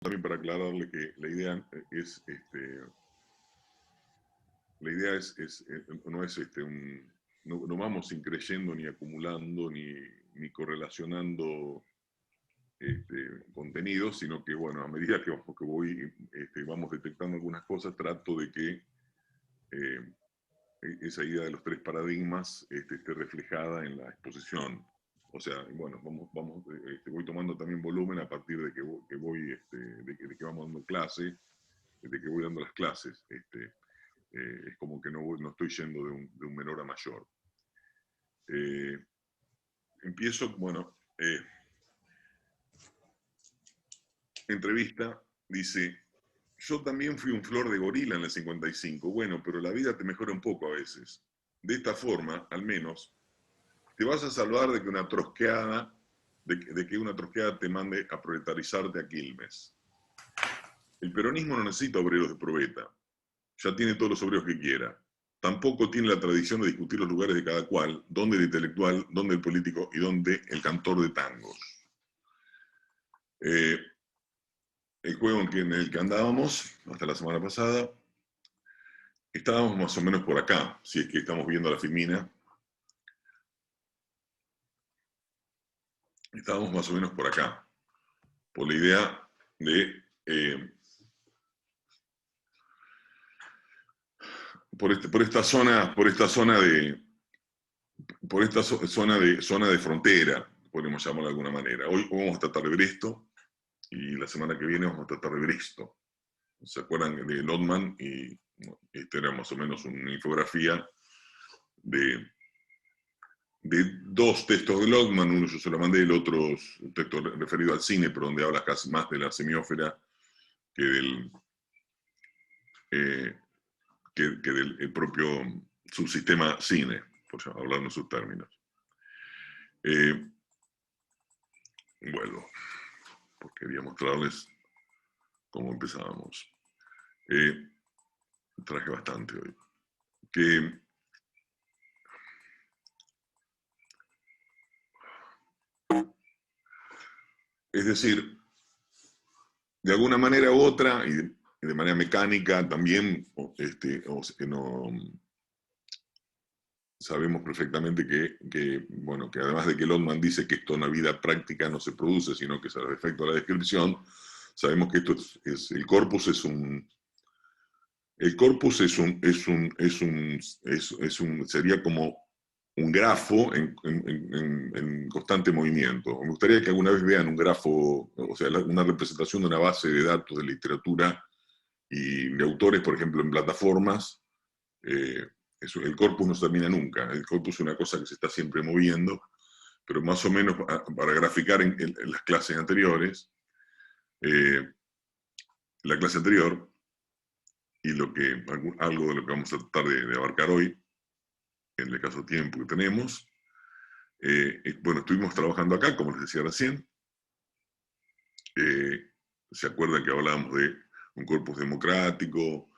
También para aclararle que la idea es, no es no vamos increyendo ni acumulando ni correlacionando contenidos, sino que, bueno, a medida que vamos detectando algunas cosas, trato de que esa idea de los tres paradigmas esté reflejada en la exposición. O sea, bueno, voy tomando también volumen a partir de que de que vamos dando clase, de que voy dando las clases. Es como que no estoy yendo de un menor a mayor. Empiezo, bueno, entrevista, dice, yo también fui un flor de gorila en el 55, bueno, pero la vida te mejora un poco a veces. De esta forma, al menos, te vas a salvar de que una trosqueada, de que una trosqueada te mande a proletarizarte a Quilmes. El peronismo no necesita obreros de probeta, ya tiene todos los obreros que quiera. Tampoco tiene la tradición de discutir los lugares de cada cual, dónde el intelectual, dónde el político y dónde el cantor de tangos. El juego en el que andábamos hasta la semana pasada, estábamos más o menos por acá, si es que estamos viendo la filmina. Estábamos más o menos por acá, por la idea de por esta zona de frontera, podemos llamarlo de alguna manera. Hoy vamos a tratar de Bresto y la semana que viene vamos a tratar de Bresto. ¿Se acuerdan de Lotman? Y esta era más o menos una infografía de dos textos de Lotman. Uno yo se lo mandé, el otro es un texto referido al cine, pero donde habla casi más de la semiósfera que del propio subsistema cine, por hablar en sus términos. Vuelvo, porque quería mostrarles cómo empezábamos. Traje bastante hoy. Es decir, de alguna manera u otra, y de manera mecánica también, sabemos perfectamente bueno, que además de que Lotman dice que esto en la vida práctica no se produce, sino que es al efecto de la descripción, sabemos que esto el corpus es un... El corpus sería como un grafo en constante movimiento. Me gustaría que alguna vez vean un grafo, o sea, una representación de una base de datos de literatura y de autores, por ejemplo, en plataformas. El corpus no se termina nunca. El corpus es una cosa que se está siempre moviendo, pero más o menos para graficar en las clases anteriores, la clase anterior, y algo de lo que vamos a tratar de abarcar hoy, en el caso tiempo que tenemos. Bueno, estuvimos trabajando acá, como les decía recién. ¿Se acuerdan que hablábamos de un corpus democrático?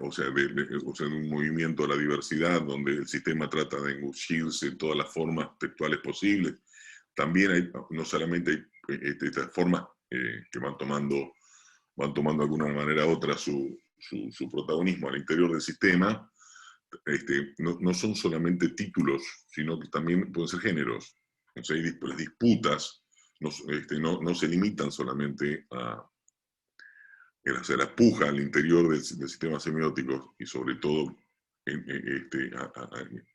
O sea, de un movimiento a la diversidad, donde el sistema trata de engullirse en todas las formas textuales posibles. También no solamente hay estas formas que van tomando de alguna manera u otra su protagonismo al interior del sistema, no son solamente títulos, sino que también pueden ser géneros. O sea, las disputas no se limitan solamente a la puja al interior del sistema semiótico, y sobre todo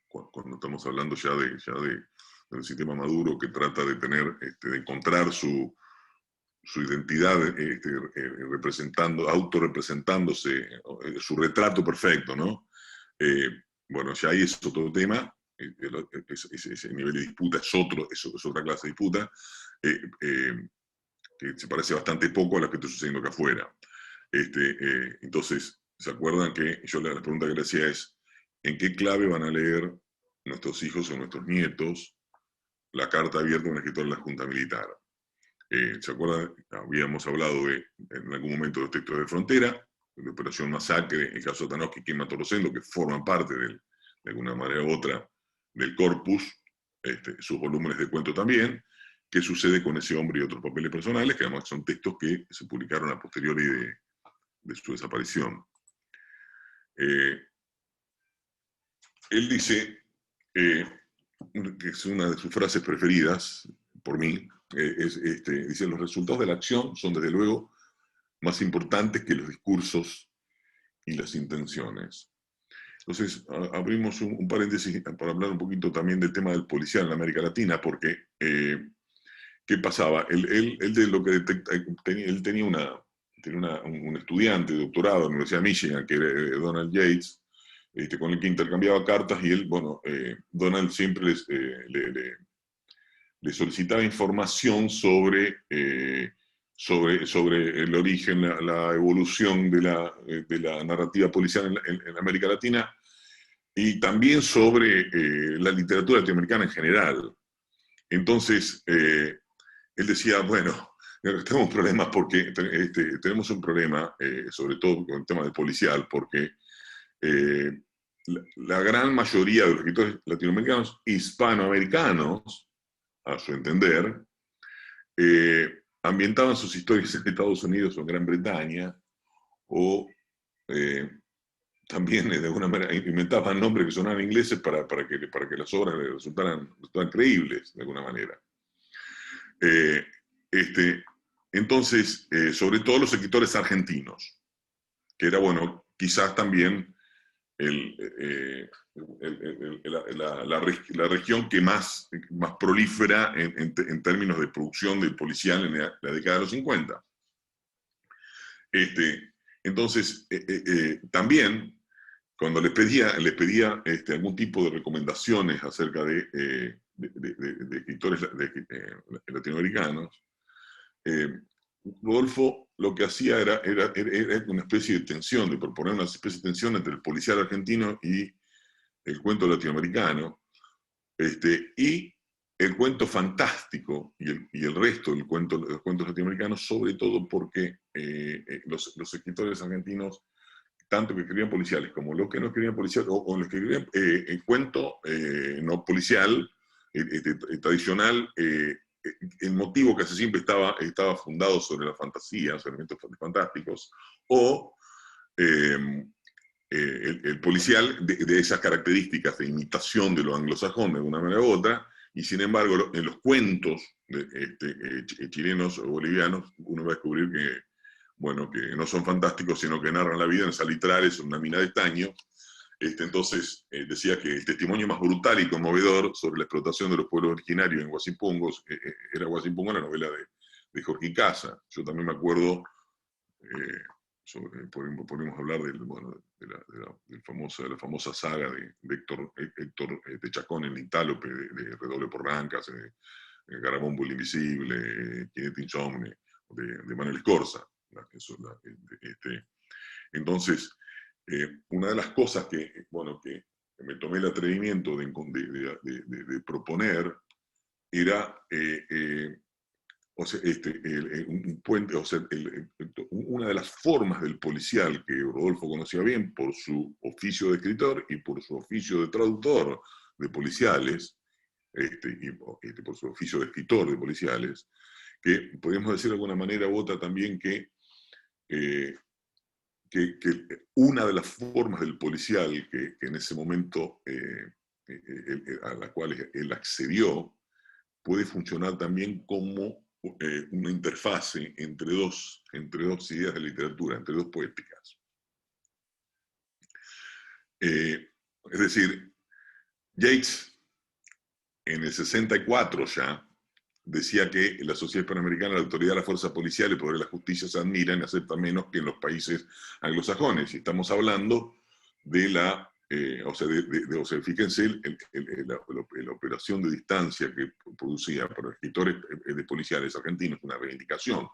cuando estamos hablando ya del sistema maduro, que trata de de encontrar su identidad autorrepresentándose, su retrato perfecto, ¿no? Bueno, ya ahí es otro tema, ese nivel de disputa es otra clase de disputa, que se parece bastante poco a la que está sucediendo acá afuera. Entonces, ¿se acuerdan que yo la pregunta que le hacía es, ¿en qué clave van a leer nuestros hijos o nuestros nietos la carta abierta de un escritor de la Junta Militar? ¿Se acuerdan? Habíamos hablado en algún momento de los textos de frontera, de Operación Masacre, el caso de Tanowski, Quema Torosendo, que forman parte de alguna manera u otra del corpus, sus volúmenes de cuento también, qué sucede con ese hombre y otros papeles personales, que además son textos que se publicaron a posteriori de su desaparición. Él dice, que es una de sus frases preferidas por mí, dice: los resultados de la acción son desde luego más importantes que los discursos y las intenciones. Entonces, abrimos un paréntesis para hablar un poquito también del tema del policial en América Latina, porque ¿qué pasaba? Él de lo que detecta, él tenía un estudiante de doctorado en la Universidad de Michigan, que era Donald Yates, con el que intercambiaba cartas, y él, bueno, Donald siempre le solicitaba información sobre el origen, la evolución de la narrativa policial en América Latina, y también sobre la literatura latinoamericana en general. Entonces, él decía, bueno, tenemos problemas porque tenemos un problema, sobre todo con el tema del policial, porque la gran mayoría de los escritores latinoamericanos, hispanoamericanos, a su entender, ambientaban sus historias en Estados Unidos o en Gran Bretaña, o también de alguna manera inventaban nombres que sonaban ingleses para que las obras resultaran creíbles, de alguna manera. Eh, este, entonces, sobre todo los escritores argentinos, que era, bueno, quizás también la región que más prolífera en términos de producción de policial en la década de los 50. Entonces, también, cuando les pedía algún tipo de recomendaciones acerca de escritores latinoamericanos, Rodolfo lo que hacía era una especie de tensión, de proponer una especie de tensión entre el policial argentino y el cuento latinoamericano, y el cuento fantástico y el resto de los cuentos latinoamericanos, sobre todo porque los escritores argentinos, tanto que escribían policiales como los que no escribían policiales, o los que escribían el cuento no policial, tradicional, el motivo casi siempre estaba fundado sobre la fantasía, sobre elementos fantásticos, o el policial de esas características de imitación de lo anglosajón de una manera u otra, y sin embargo en los cuentos chilenos o bolivianos uno va a descubrir que, bueno, que no son fantásticos, sino que narran la vida en salitrales, en una mina de estaño. Entonces decía que el testimonio más brutal y conmovedor sobre la explotación de los pueblos originarios en Guasipungos era Guasipungo, la novela de Jorge Casa. Yo también me acuerdo, podemos hablar de la famosa saga de Héctor de Chacón en Intálope, de Redoble por Rancas, Garabombo el Invisible, Jinete Insomne, de Manuel Escorza. Entonces, una de las cosas que me tomé el atrevimiento de proponer era un puente, una de las formas del policial que Rodolfo conocía bien por su oficio de escritor y por su oficio de traductor de policiales, y por su oficio de escritor de policiales, que podemos decir de alguna manera u otra también que una de las formas del policial que en ese momento a la cual él accedió puede funcionar también como una interfase entre dos ideas de literatura, entre dos poéticas. Es decir, Yates en el 64 ya decía que en la sociedad hispanoamericana la autoridad de la fuerza policial y el poder de la justicia se admiran y aceptan menos que en los países anglosajones. Y estamos hablando de fíjense la operación de distancia que producía para los escritores de policiales argentinos una reivindicación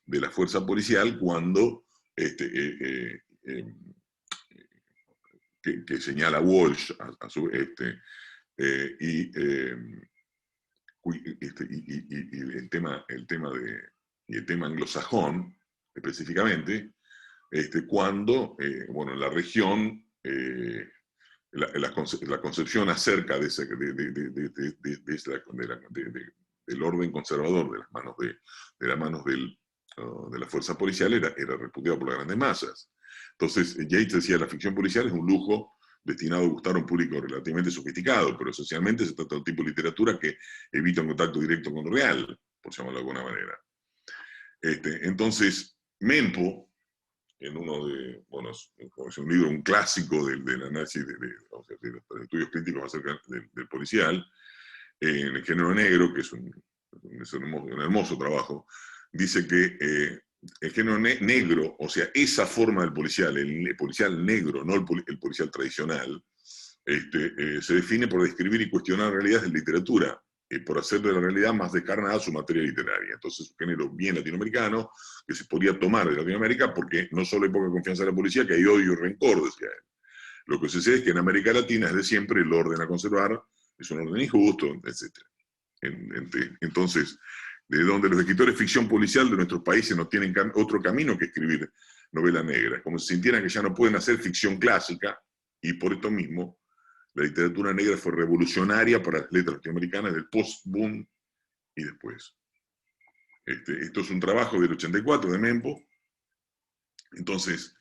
de la fuerza policial cuando que señala Walsh a su y el tema anglosajón, específicamente, cuando, en la región, la concepción acerca de del orden conservador de las manos de la fuerza policial era repudiado por las grandes masas. Entonces, Yates decía, la ficción policial es un lujo destinado a gustar a un público relativamente sofisticado, pero socialmente se trata de un tipo de literatura que evita un contacto directo con lo real, por llamarlo de alguna manera. Entonces, Mempo, en uno de, bueno, es un libro, un clásico del análisis de los estudios críticos acerca del policial, en el género negro, que es un hermoso trabajo, dice que el género negro, o sea, esa forma del policial, el policial negro, no el policial tradicional, se define por describir y cuestionar realidades de literatura, por hacer de la realidad más descarnada su materia literaria. Entonces, un género bien latinoamericano, que se podría tomar de Latinoamérica, porque no solo hay poca confianza en la policía, que hay odio y rencor, decía él. Lo que sucede es que en América Latina, desde siempre, el orden a conservar es un orden injusto, etc. Entonces, de donde los escritores de ficción policial de nuestros países no tienen otro camino que escribir novela negra, como si sintieran que ya no pueden hacer ficción clásica, y por esto mismo, la literatura negra fue revolucionaria para las letras latinoamericanas del post-boom y después. Esto es un trabajo del 84 de Mempo. Entonces,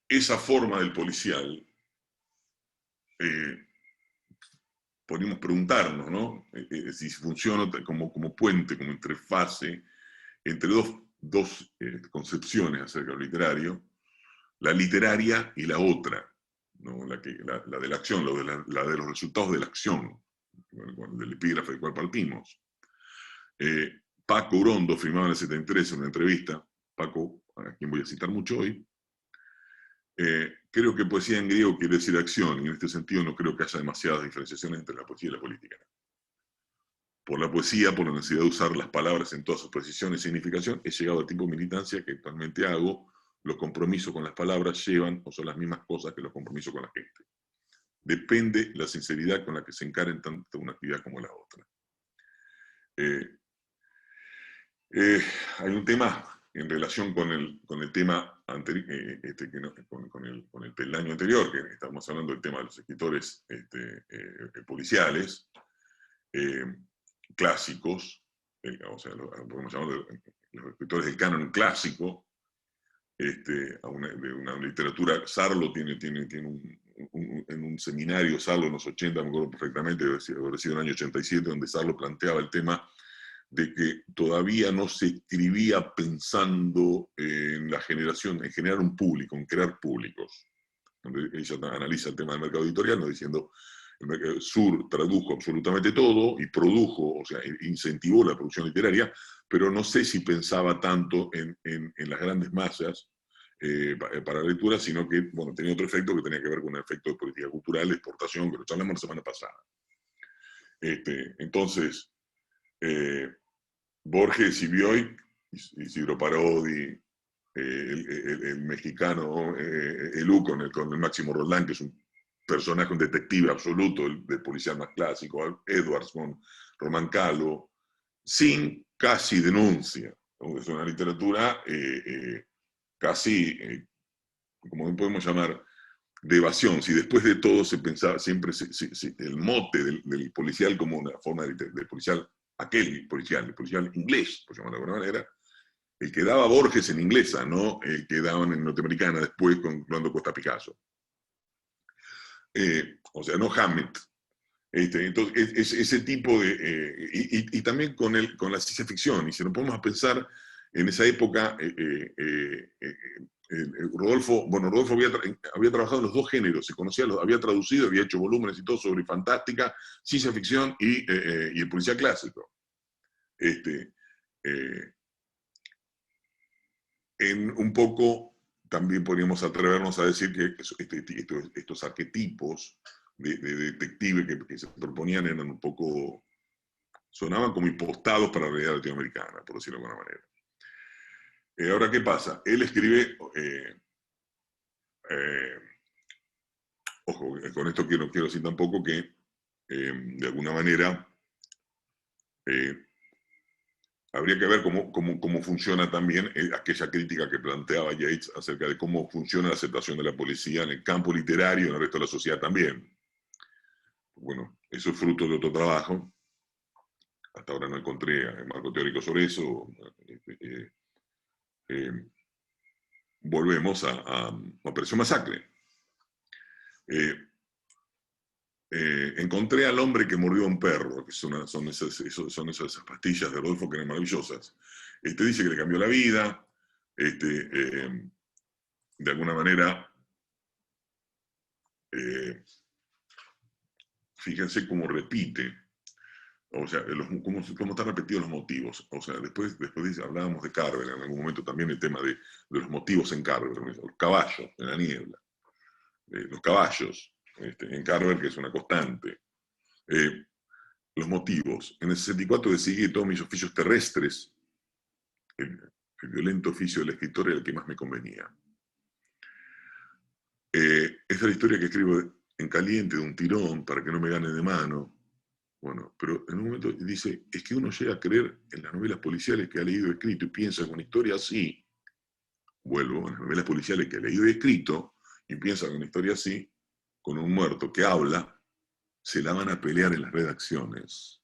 esa forma del policial, podríamos preguntarnos, ¿no? Si funciona como puente, como interfase entre dos concepciones acerca de lo literario, la literaria y la otra, ¿no? La de la acción, la de los resultados de la acción, del epígrafe del cual partimos. Paco Urondo afirmaba en el 73 en una entrevista, Paco, a quien voy a citar mucho hoy, creo que poesía en griego quiere decir acción, y en este sentido no creo que haya demasiadas diferenciaciones entre la poesía y la política. Por la poesía, por la necesidad de usar las palabras en todas sus precisiones y significación, he llegado al tipo de militancia que actualmente hago. Los compromisos con las palabras llevan o son las mismas cosas que los compromisos con la gente. Depende la sinceridad con la que se encaren tanto una actividad como la otra. Hay un tema en relación con el tema anterior, con el peldaño anterior, que estamos hablando del tema de los escritores policiales, clásicos, o sea, podemos llamarlo los escritores del canon clásico, de una literatura. Sarlo tiene en un seminario, Sarlo en los 80, me acuerdo perfectamente, haber sido en el año 87, donde Sarlo planteaba el tema de que todavía no se escribía pensando en la generación, en generar un público, en crear públicos. Donde ella analiza el tema del mercado editorial, ¿no? Diciendo, el Sur tradujo absolutamente todo y produjo, o sea, incentivó la producción literaria, pero no sé si pensaba tanto en las grandes masas para la lectura, sino que, bueno, tenía otro efecto que tenía que ver con el efecto de política cultural, de exportación, que lo charlamos la semana pasada. Entonces, Borges y Bioy, Isidro Parodi, el mexicano Elú con el Máximo Roldán, que es un personaje, un detective absoluto, del policial más clásico, Edwards con Román Calo, sin casi denuncia. Es una literatura casi, como podemos llamar, de evasión. Si después de todo se pensaba siempre el mote del policial como una forma de policial, el policial inglés, por llamarlo de alguna manera, el que daba Borges en inglesa, no el que daban en norteamericana después cuando Costa Picasso. O sea, no Hammett. Entonces, ese tipo de... y también con la ciencia ficción, y si nos ponemos a pensar en esa época, Rodolfo había trabajado en los dos géneros, se conocía, había traducido, había hecho volúmenes y todo sobre fantástica, ciencia ficción y el policía clásico. En un poco también podríamos atrevernos a decir que estos arquetipos de detective que se proponían eran un poco, sonaban como impostados para la realidad latinoamericana, por decirlo de alguna manera. Ahora, ¿qué pasa? Él escribe, ojo, con esto quiero decir tampoco que, de alguna manera, habría que ver cómo funciona también aquella crítica que planteaba Yates acerca de cómo funciona la aceptación de la policía en el campo literario y en el resto de la sociedad también. Bueno, eso es fruto de otro trabajo. hasta ahora no encontré marco teórico sobre eso. Volvemos a Operación Masacre. Encontré al hombre que mordió a un perro, que son esas pastillas de Rodolfo que eran maravillosas. Dice que le cambió la vida, de alguna manera, fíjense cómo repite, o sea, cómo están repetidos los motivos. O sea, después hablábamos de Carver en algún momento también, el tema de los motivos en Carver, los caballos en la niebla, los caballos en Carver, que es una constante. Los motivos. En el 64 decidí todos mis oficios terrestres. El violento oficio del escritor era el que más me convenía. Esta es la historia que escribo en caliente, de un tirón, para que no me gane de mano. Bueno, pero en un momento dice, es que uno llega a creer en las novelas policiales que ha leído y escrito y piensa que una historia así, vuelvo, en las novelas policiales que ha leído y escrito, y piensa que una historia así, con un muerto que habla, se la van a pelear en las redacciones.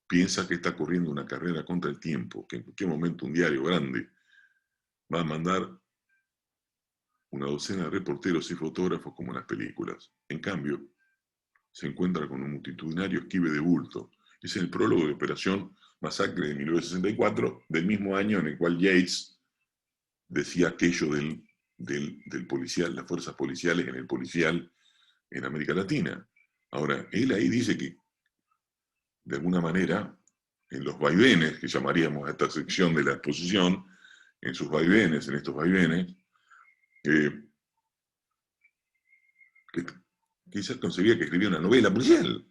Piensa que está corriendo una carrera contra el tiempo, que en cualquier momento un diario grande va a mandar una docena de reporteros y fotógrafos como en las películas. En cambio, se encuentra con un multitudinario esquive de bulto. Es el prólogo de Operación Masacre de 1964, del mismo año en el cual Yates decía aquello del policial, las fuerzas policiales en el policial en América Latina. Ahora, él ahí dice que, de alguna manera, en los vaivenes, que llamaríamos a esta sección de la exposición, en sus vaivenes, en estos vaivenes, que quizás concebía que escribía una novela policial.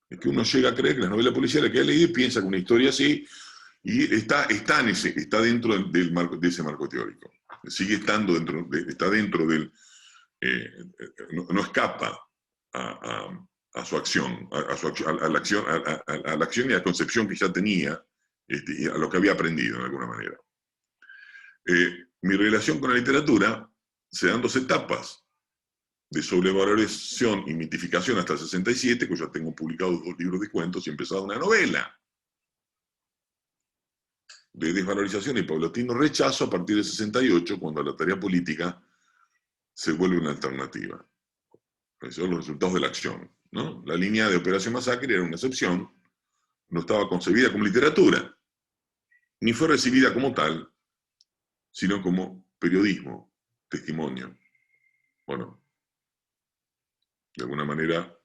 Es que uno llega a creer que las novelas policiales que ha leído piensa que una historia así, y está dentro de ese marco teórico. Sigue estando está dentro del... no escapa a su acción, a la acción y a la concepción que ya tenía, y a lo que había aprendido de alguna manera. Mi relación con la literatura se dan dos etapas: de sobrevaloración y mitificación hasta el 67, que ya tengo publicados 2 libros de cuentos y he empezado una novela. De desvalorización y paulatino rechazo a partir del 68, cuando la tarea política se vuelve una alternativa. Esos son los resultados de la acción, ¿no? La línea de Operación Masacre era una excepción, no estaba concebida como literatura, ni fue recibida como tal, sino como periodismo, testimonio. Bueno, de alguna manera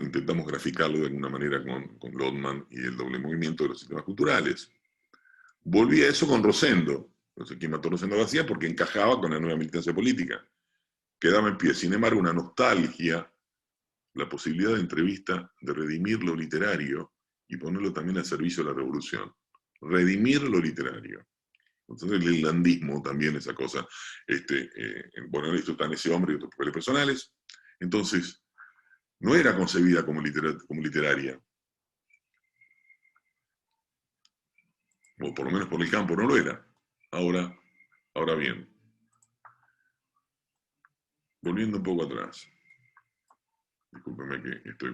intentamos graficarlo de alguna manera con Lotman y el doble movimiento de los sistemas culturales. Volví a eso con Rosendo. No sé quién mató a Rosendo García, porque encajaba con la nueva militancia política. Quedaba en pie, sin embargo, una nostalgia, la posibilidad de entrevista, de redimir lo literario y ponerlo también al servicio de la revolución. Redimir lo literario. Entonces el irlandismo también, esa cosa. Bueno, esto está en ese hombre y otros papeles personales. Entonces, no era concebida como literaria. O por lo menos por el campo no lo era. Ahora bien, volviendo un poco atrás. Discúlpeme que estoy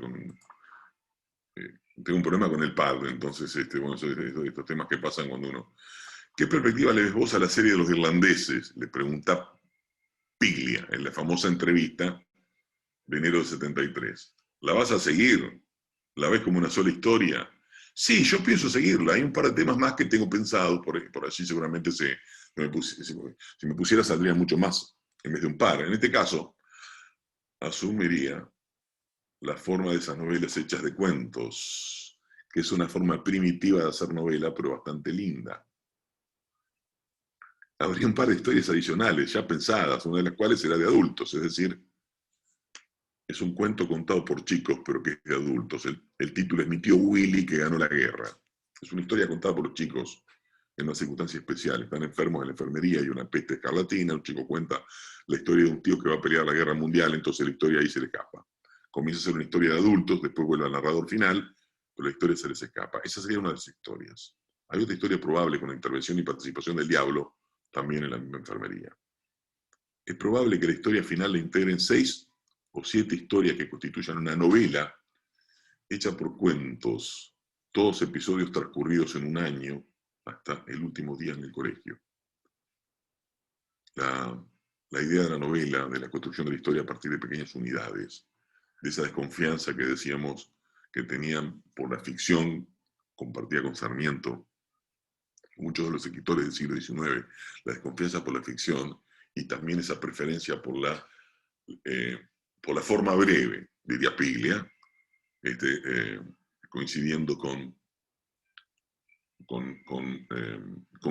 tengo un problema con el padre, entonces, bueno, estos temas que pasan cuando uno... ¿Qué perspectiva le ves vos a la serie de los irlandeses? Le pregunta Piglia en la famosa entrevista de enero de 73. ¿La vas a seguir? ¿La ves como una sola historia? Sí, yo pienso seguirla. Hay un par de temas más que tengo pensados, por allí seguramente si me pusiera saldría mucho más en vez de un par. En este caso, asumiría la forma de esas novelas hechas de cuentos, que es una forma primitiva de hacer novela, pero bastante linda. Habría un par de historias adicionales ya pensadas, una de las cuales será de adultos, es decir, es un cuento contado por chicos, pero que es de adultos. El título es Mi tío Willy que ganó la guerra. Es una historia contada por los chicos en una circunstancia especial. Están enfermos en la enfermería, hay una peste escarlatina, un chico cuenta la historia de un tío que va a pelear la guerra mundial, entonces la historia ahí se le escapa. Comienza a ser una historia de adultos, después vuelve al narrador final, pero la historia se les escapa. Esa sería una de las historias. Hay otra historia probable con la intervención y participación del diablo, también en la misma enfermería. Es probable que la historia final la integren 6 o 7 historias que constituyan una novela hecha por cuentos, todos episodios transcurridos en un año hasta el último día en el colegio. La idea de la novela, de la construcción de la historia a partir de pequeñas unidades, de esa desconfianza que decíamos que tenían por la ficción compartida con Sarmiento, muchos de los escritores del siglo XIX, la desconfianza por la ficción y también esa preferencia por la forma breve, diría Piglia, coincidiendo con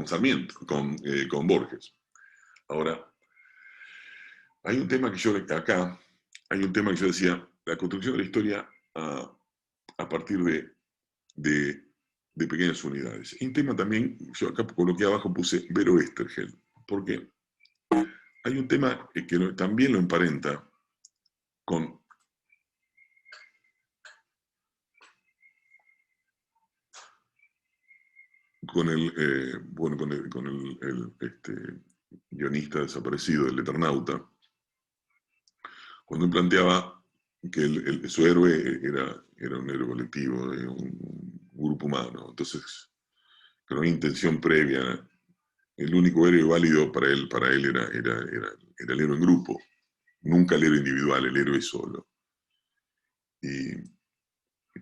Sarmiento, con Borges. Ahora, hay un tema que yo decía, la construcción de la historia a partir de pequeñas unidades. Y un tema también, yo acá coloqué abajo, puse Vero Estergel, porque hay un tema que también lo emparenta con el guionista desaparecido del Eternauta, cuando él planteaba que su héroe era un héroe colectivo, de un grupo humano. Entonces, con una intención previa, el único héroe válido para él era el héroe en grupo, nunca el héroe individual, el héroe solo. Y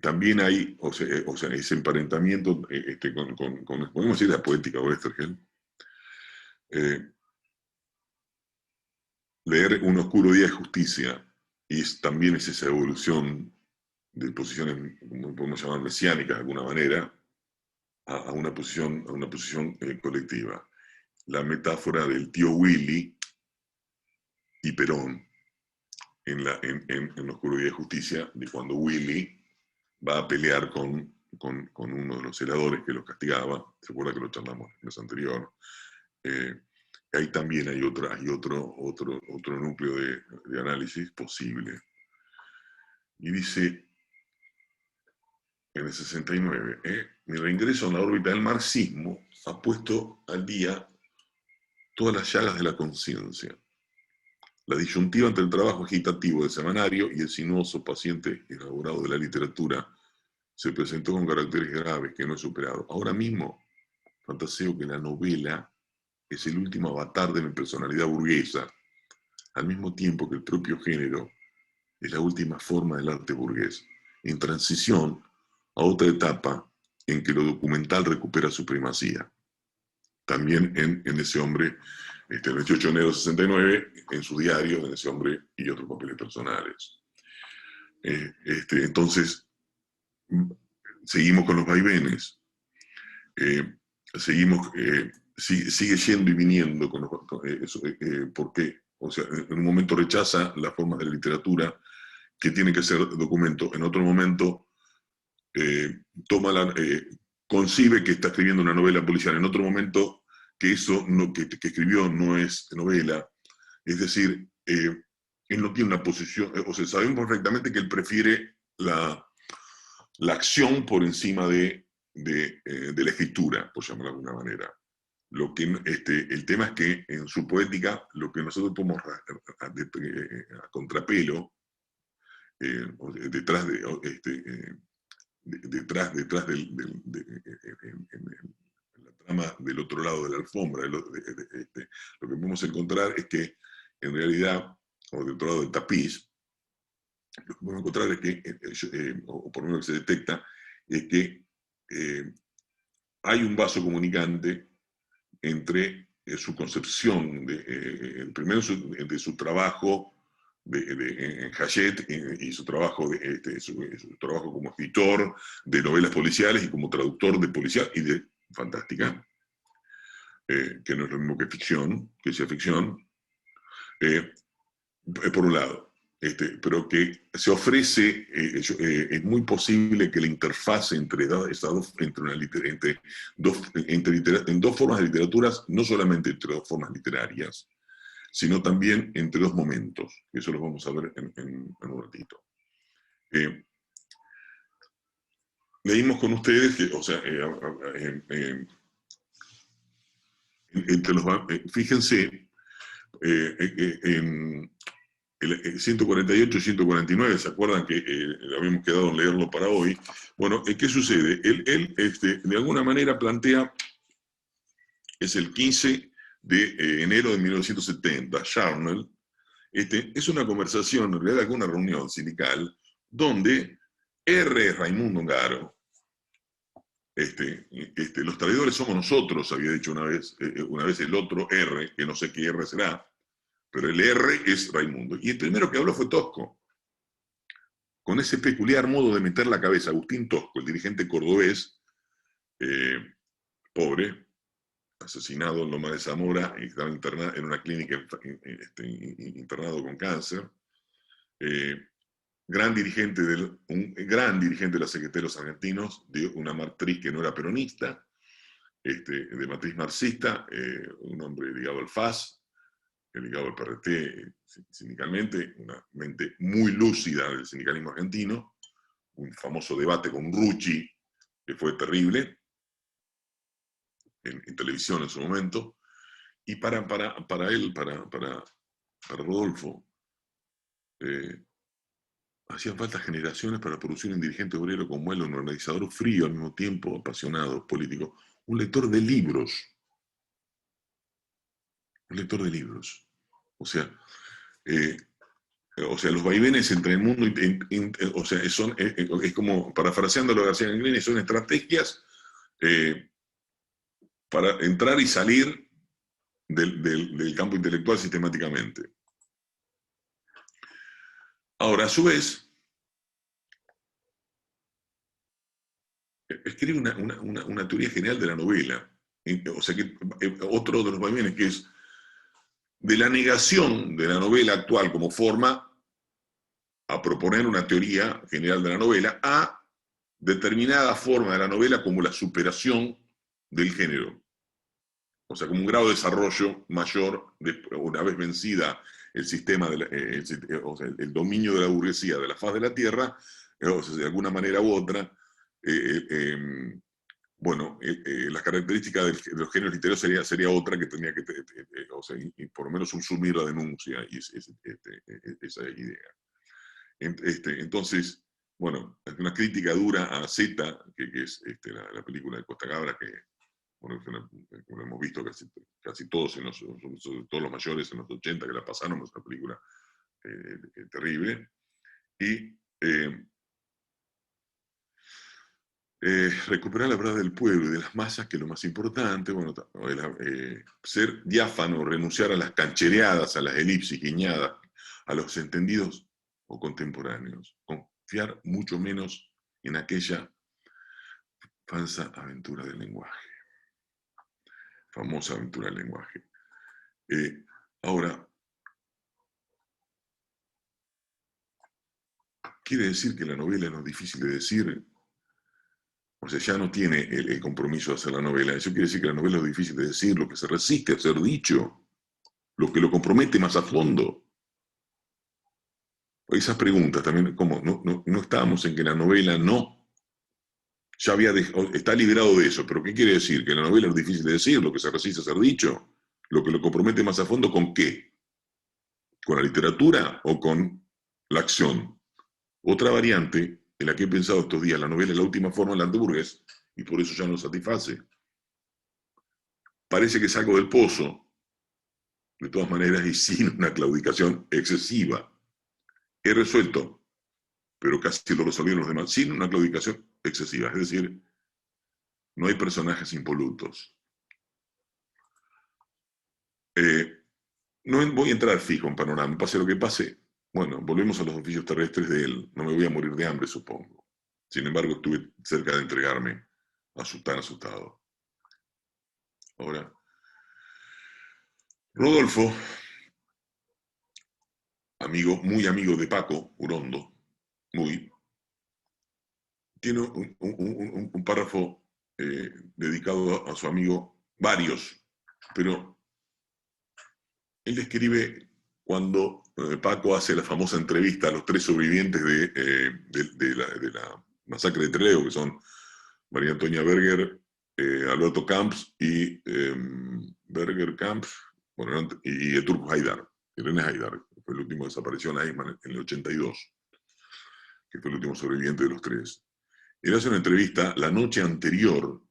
también hay, o sea ese emparentamiento podemos decir la poética de Oestergel. Leer Un oscuro día de justicia y también es esa evolución de posiciones, como podemos llamar mesiánicas de alguna manera, a una posición colectiva. La metáfora del tío Willy y Perón en Oscuro día de justicia, de cuando Willy va a pelear con uno de los celadores que los castigaba. ¿Se acuerda que lo charlamos en el anterior? Ahí también hay otro núcleo de análisis posible. Y dice, en el 69, mi reingreso en la órbita del marxismo ha puesto al día todas las llagas de la conciencia. La disyuntiva entre el trabajo agitativo del semanario y el sinuoso paciente elaborado de la literatura se presentó con caracteres graves que no he superado. Ahora mismo fantaseo que la novela es el último avatar de mi personalidad burguesa, al mismo tiempo que el propio género es la última forma del arte burgués, en transición a otra etapa en que lo documental recupera su primacía. También en ese hombre, el 28 de enero de 69, en su diario, en ese hombre y otros papeles personales. Entonces, seguimos con los vaivenes. Sigue yendo y viniendo porque, o sea, en un momento rechaza las formas de la literatura que tiene que ser documento, en otro momento concibe que está escribiendo una novela policial, en otro momento que eso que escribió no es novela. Es decir, él no tiene una posición, o sea, sabemos perfectamente que él prefiere la acción por encima de la escritura, por llamarlo de alguna manera. El tema es que en su poética lo que nosotros podemos a contrapelo, detrás en la trama del otro lado de la alfombra, lo que podemos encontrar es que en realidad, o del otro lado del tapiz, lo que podemos encontrar es que, o por lo menos que se detecta, es que hay un vaso comunicante entre su concepción, primero de su trabajo en Hachette y su trabajo, su trabajo como escritor de novelas policiales y como traductor de policial y de fantástica, que no es lo mismo que ficción, que sea ficción, por un lado. Pero que se ofrece, es muy posible que la interfaz en dos formas de literaturas, no solamente entre dos formas literarias, sino también entre dos momentos, que eso lo vamos a ver en un ratito. Leímos con ustedes que, o sea, fíjense, el 148 y 149, ¿se acuerdan que habíamos quedado en leerlo para hoy? Bueno, ¿qué sucede? Él de alguna manera plantea, es el 15 de enero de 1970, Charnel, es una conversación, en realidad una reunión sindical, donde R. Raimundo Ngaro, los traidores somos nosotros, había dicho una vez el otro R, que no sé qué R será, pero el R es Raimundo. Y el primero que habló fue Tosco, con ese peculiar modo de meter la cabeza. Agustín Tosco, el dirigente cordobés, pobre, asesinado en Loma de Zamora, y estaba internado en una clínica, internado con cáncer. Un gran dirigente de los secretarios argentinos, de una matriz que no era peronista, de matriz marxista, un hombre ligado al FAS, ligado al PRT sindicalmente, una mente muy lúcida del sindicalismo argentino, un famoso debate con Rucci, que fue terrible, en televisión en su momento, y para él, para Rodolfo, hacían falta generaciones para producir un dirigente obrero como él, un organizador frío al mismo tiempo, apasionado, político, un lector de libros. Un lector de libros. O sea, los vaivenes entre el mundo, es como, parafraseando lo de García Ganglini, son estrategias para entrar y salir del campo intelectual sistemáticamente. Ahora, a su vez, escribe una teoría general de la novela. O sea, que otro de los vaivenes que es de la negación de la novela actual como forma a proponer una teoría general de la novela a determinada forma de la novela como la superación del género. O sea, como un grado de desarrollo mayor, una vez vencida el sistema, el dominio de la burguesía de la faz de la tierra, o sea, de alguna manera u otra, las características de los géneros literarios sería otra que tenía que, y por lo menos subsumir la denuncia y esa idea. Entonces, bueno, una crítica dura a Z, que es la película de Costa Gabra, que bueno, lo hemos visto casi todos, todos los mayores en los 80 que la pasaron, es una película terrible. Y recuperar la verdad del pueblo y de las masas, que es lo más importante, bueno, ser diáfano, renunciar a las canchereadas, a las elipsis guiñadas, a los entendidos o contemporáneos, confiar mucho menos en aquella falsa aventura del lenguaje, famosa aventura del lenguaje. Ahora, quiere decir que la novela no es difícil de decir, o sea, ya no tiene el compromiso de hacer la novela. Eso quiere decir que la novela es difícil de decir, lo que se resiste a ser dicho, lo que lo compromete más a fondo. Esas preguntas también, como no estábamos en que la novela no, ya está liberado de eso, pero ¿qué quiere decir? Que la novela es difícil de decir, lo que se resiste a ser dicho, lo que lo compromete más a fondo, ¿con qué? ¿Con la literatura o con la acción? Otra variante, en la que he pensado estos días, la novela es la última forma de Burgues, y por eso ya no satisface. Parece que salgo del pozo, de todas maneras, y sin una claudicación excesiva. He resuelto, pero casi lo resolvieron los demás, sin una claudicación excesiva. Es decir, no hay personajes impolutos. No voy a entrar fijo en panorama, pase lo que pase. Bueno, volvemos a los oficios terrestres de él. No me voy a morir de hambre, supongo. Sin embargo, estuve cerca de entregarme tan asustado. Ahora, Rodolfo, muy amigo de Paco Urondo, tiene un párrafo dedicado a su amigo, varios, pero él describe cuando Paco hace la famosa entrevista a los 3 sobrevivientes de la masacre de Trelew, que son María Antonia Berger, Alberto Camps y Berger Camps, bueno, y el turco Haidar, Irene Haidar, el último desapareció en Eichmann en el 82, que fue el último sobreviviente de los tres. Él hace una entrevista la noche anterior,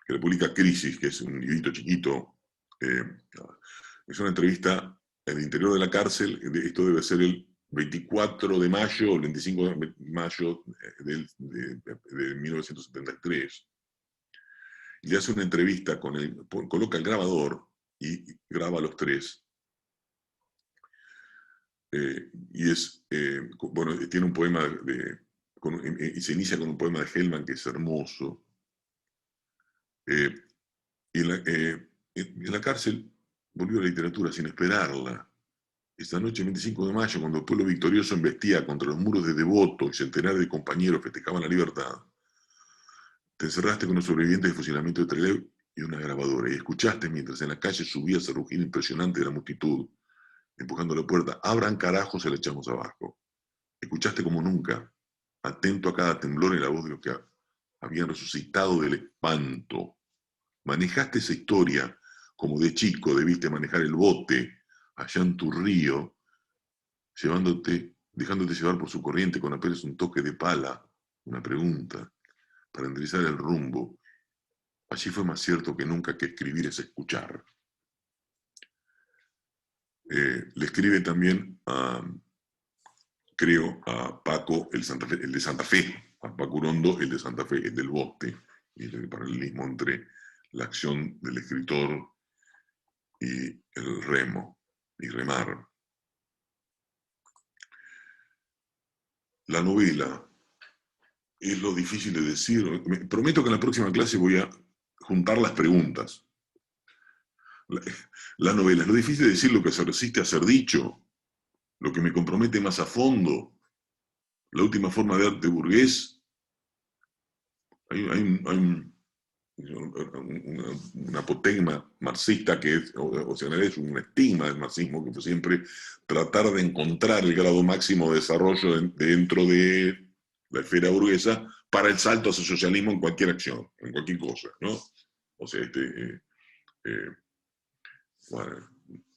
que le publica Crisis, que es un librito chiquito, es una entrevista en el interior de la cárcel, esto debe ser el 24 de mayo o el 25 de mayo de 1973, y le hace una entrevista con él, coloca el grabador y graba a los tres. Y es, bueno, tiene un poema y se inicia con un poema de Hellman que es hermoso. En la cárcel volvió a la literatura sin esperarla. Esta noche, 25 de mayo, cuando el pueblo victorioso embestía contra los muros de Devoto y centenares de compañeros festejaban la libertad, te encerraste con los sobrevivientes de fusilamiento de Trelew y una grabadora, y escuchaste mientras en la calle subía ese rugido impresionante de la multitud, empujando la puerta: abran carajo, se la echamos abajo. Escuchaste como nunca, atento a cada temblor en la voz de los que habían resucitado del espanto. Manejaste esa historia como de chico debiste manejar el bote allá en tu río, dejándote llevar por su corriente con apenas un toque de pala, una pregunta, para enderezar el rumbo. Allí fue más cierto que nunca que escribir es escuchar. Le escribe también creo, a Paco el de Santa Fe, a Paco Urondo el de Santa Fe, el del bote, y el paralelismo entre la acción del escritor y el remo, y remar. La novela es lo difícil de decir. Prometo que en la próxima clase voy a juntar las preguntas. La novela es lo difícil de decir, lo que se resiste a ser dicho, lo que me compromete más a fondo. La última forma de arte burgués. Hay un apotegma marxista que es, o sea, es un estigma del marxismo, que fue siempre tratar de encontrar el grado máximo de desarrollo dentro de la esfera burguesa para el salto hacia el socialismo en cualquier acción, en cualquier cosa, ¿no? O sea, bueno,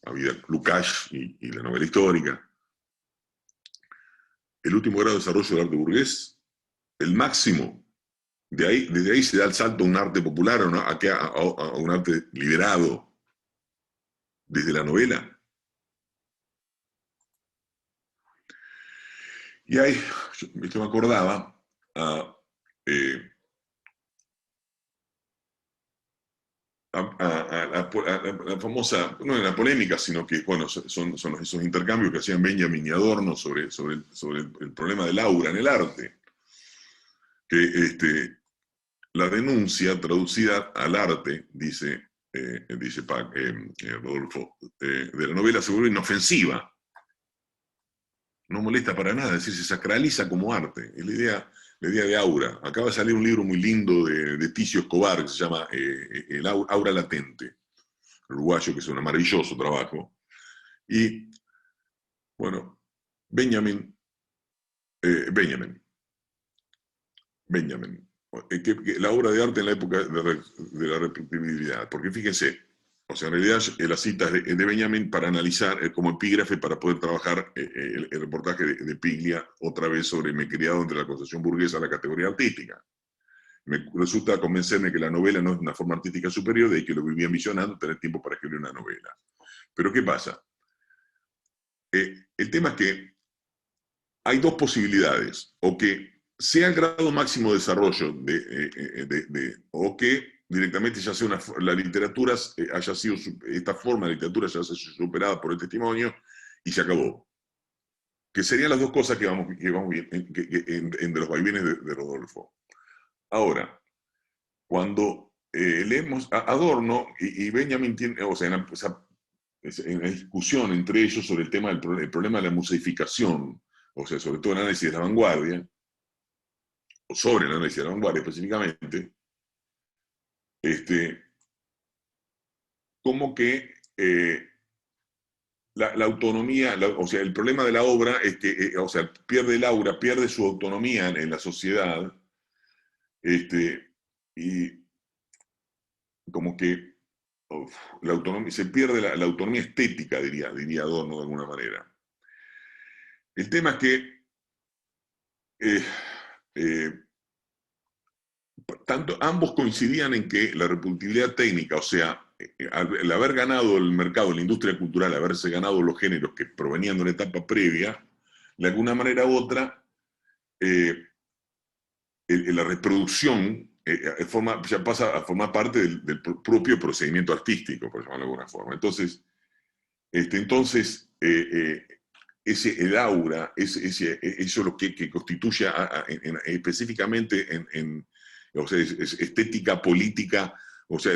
había Lukács y la novela histórica. El último grado de desarrollo del arte burgués, el máximo, desde ahí se da el salto a un arte popular, a un arte liberado, desde la novela. Y ahí, yo me acordaba la famosa, no en la polémica, sino que, bueno, son esos intercambios que hacían Benjamin y Adorno sobre el problema del aura en el arte. Que la denuncia traducida al arte, dice Rodolfo, de la novela se vuelve inofensiva. No molesta para nada, es decir, se sacraliza como arte. Es la idea de aura. Acaba de salir un libro muy lindo de Ticio Escobar que se llama El Aura Latente, uruguayo, que es un maravilloso trabajo. Y, bueno, Benjamin, que la obra de arte en la época de la repetibilidad, porque fíjense, o sea, en realidad la cita es de Benjamin para analizar como epígrafe para poder trabajar el reportaje de Piglia otra vez sobre Me he criado entre la concepción burguesa a la categoría artística. Me resulta convencerme que la novela no es una forma artística superior, de que lo vivía visionando, tener tiempo para escribir una novela. Pero ¿qué pasa? El tema es que hay dos posibilidades, o que sea el grado máximo de desarrollo o que directamente ya sea la literatura haya sido, esta forma de literatura ya haya sido superada por el testimonio y se acabó. Que serían las dos cosas que vamos en los vaivenes de Rodolfo. Ahora, cuando leemos a Adorno y Benjamin, o sea, en la discusión entre ellos sobre el tema el problema de la museificación, o sea, sobre todo el análisis de la vanguardia, o sobre el análisis de la vanguardia específicamente, como que la autonomía, o sea, el problema de la obra es que, o sea, pierde el aura, pierde su autonomía en la sociedad, y como que la autonomía, se pierde la autonomía estética, diría Adorno de alguna manera. El tema es que eh, eh, ambos coincidían en que la reproductibilidad técnica, o sea, al haber ganado el mercado, la industria cultural, haberse ganado los géneros que provenían de una etapa previa, de alguna manera u otra, eh, la reproducción ya pasa a formar parte del propio procedimiento artístico, por llamarlo de alguna forma. Entonces el aura, eso es lo que constituye específicamente o sea, es estética política, o sea,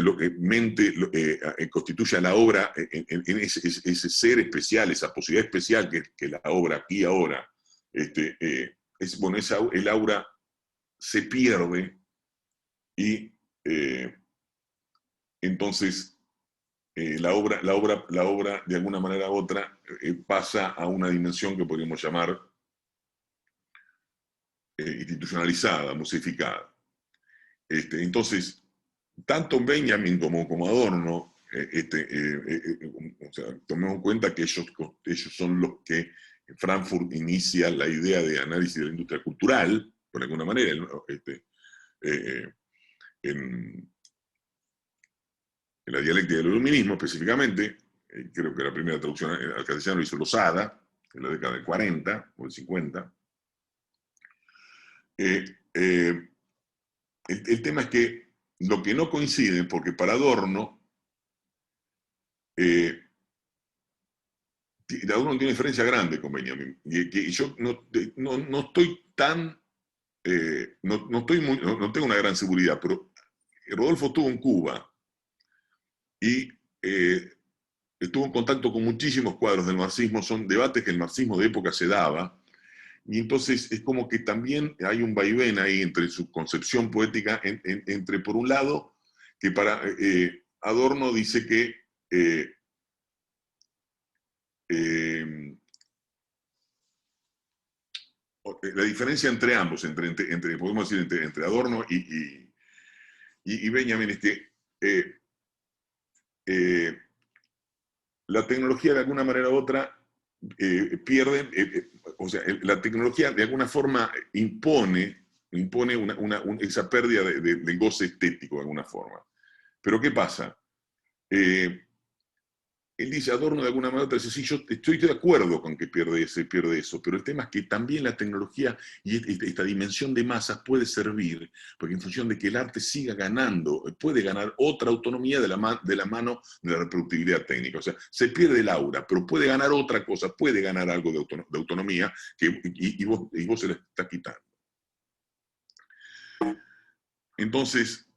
constituye a la obra en ese ser especial, esa posibilidad especial que la obra aquí y ahora, bueno, el aura se pierde y entonces la obra de alguna manera u otra pasa a una dimensión que podríamos llamar institucionalizada, musificada. Entonces, tanto Benjamin como Adorno, o sea, tomemos en cuenta que ellos son los que Frankfurt inicia la idea de análisis de la industria cultural, por alguna manera, ¿no? Eh, en, en la dialéctica del iluminismo específicamente, creo que la primera traducción al castellano hizo Losada, en la década del 40 o del 50. El tema es que lo que no coincide, porque para Adorno, Adorno tiene una diferencia grande con Benjamin, y yo no estoy tan, no tengo una gran seguridad, pero Rodolfo estuvo en Cuba y estuvo en contacto con muchísimos cuadros del marxismo, son debates que el marxismo de época se daba, y entonces es como que también hay un vaivén ahí entre su concepción poética, entre por un lado, que para Adorno dice que eh, la diferencia entre ambos, podemos decir, entre Adorno y Benjamin, es que eh, eh, la tecnología de alguna manera u otra pierde, o sea, la tecnología de alguna forma impone esa pérdida de goce estético de alguna forma. Pero ¿qué pasa? Eh, Él dice, Adorno de alguna manera, dice, sí, yo estoy de acuerdo con que pierde eso, pero el tema es que también la tecnología y esta dimensión de masas puede servir, porque en función de que el arte siga ganando, puede ganar otra autonomía de la mano de la reproductibilidad técnica. O sea, se pierde el aura, pero puede ganar otra cosa, puede ganar algo de autonomía vos se la estás quitando. Entonces,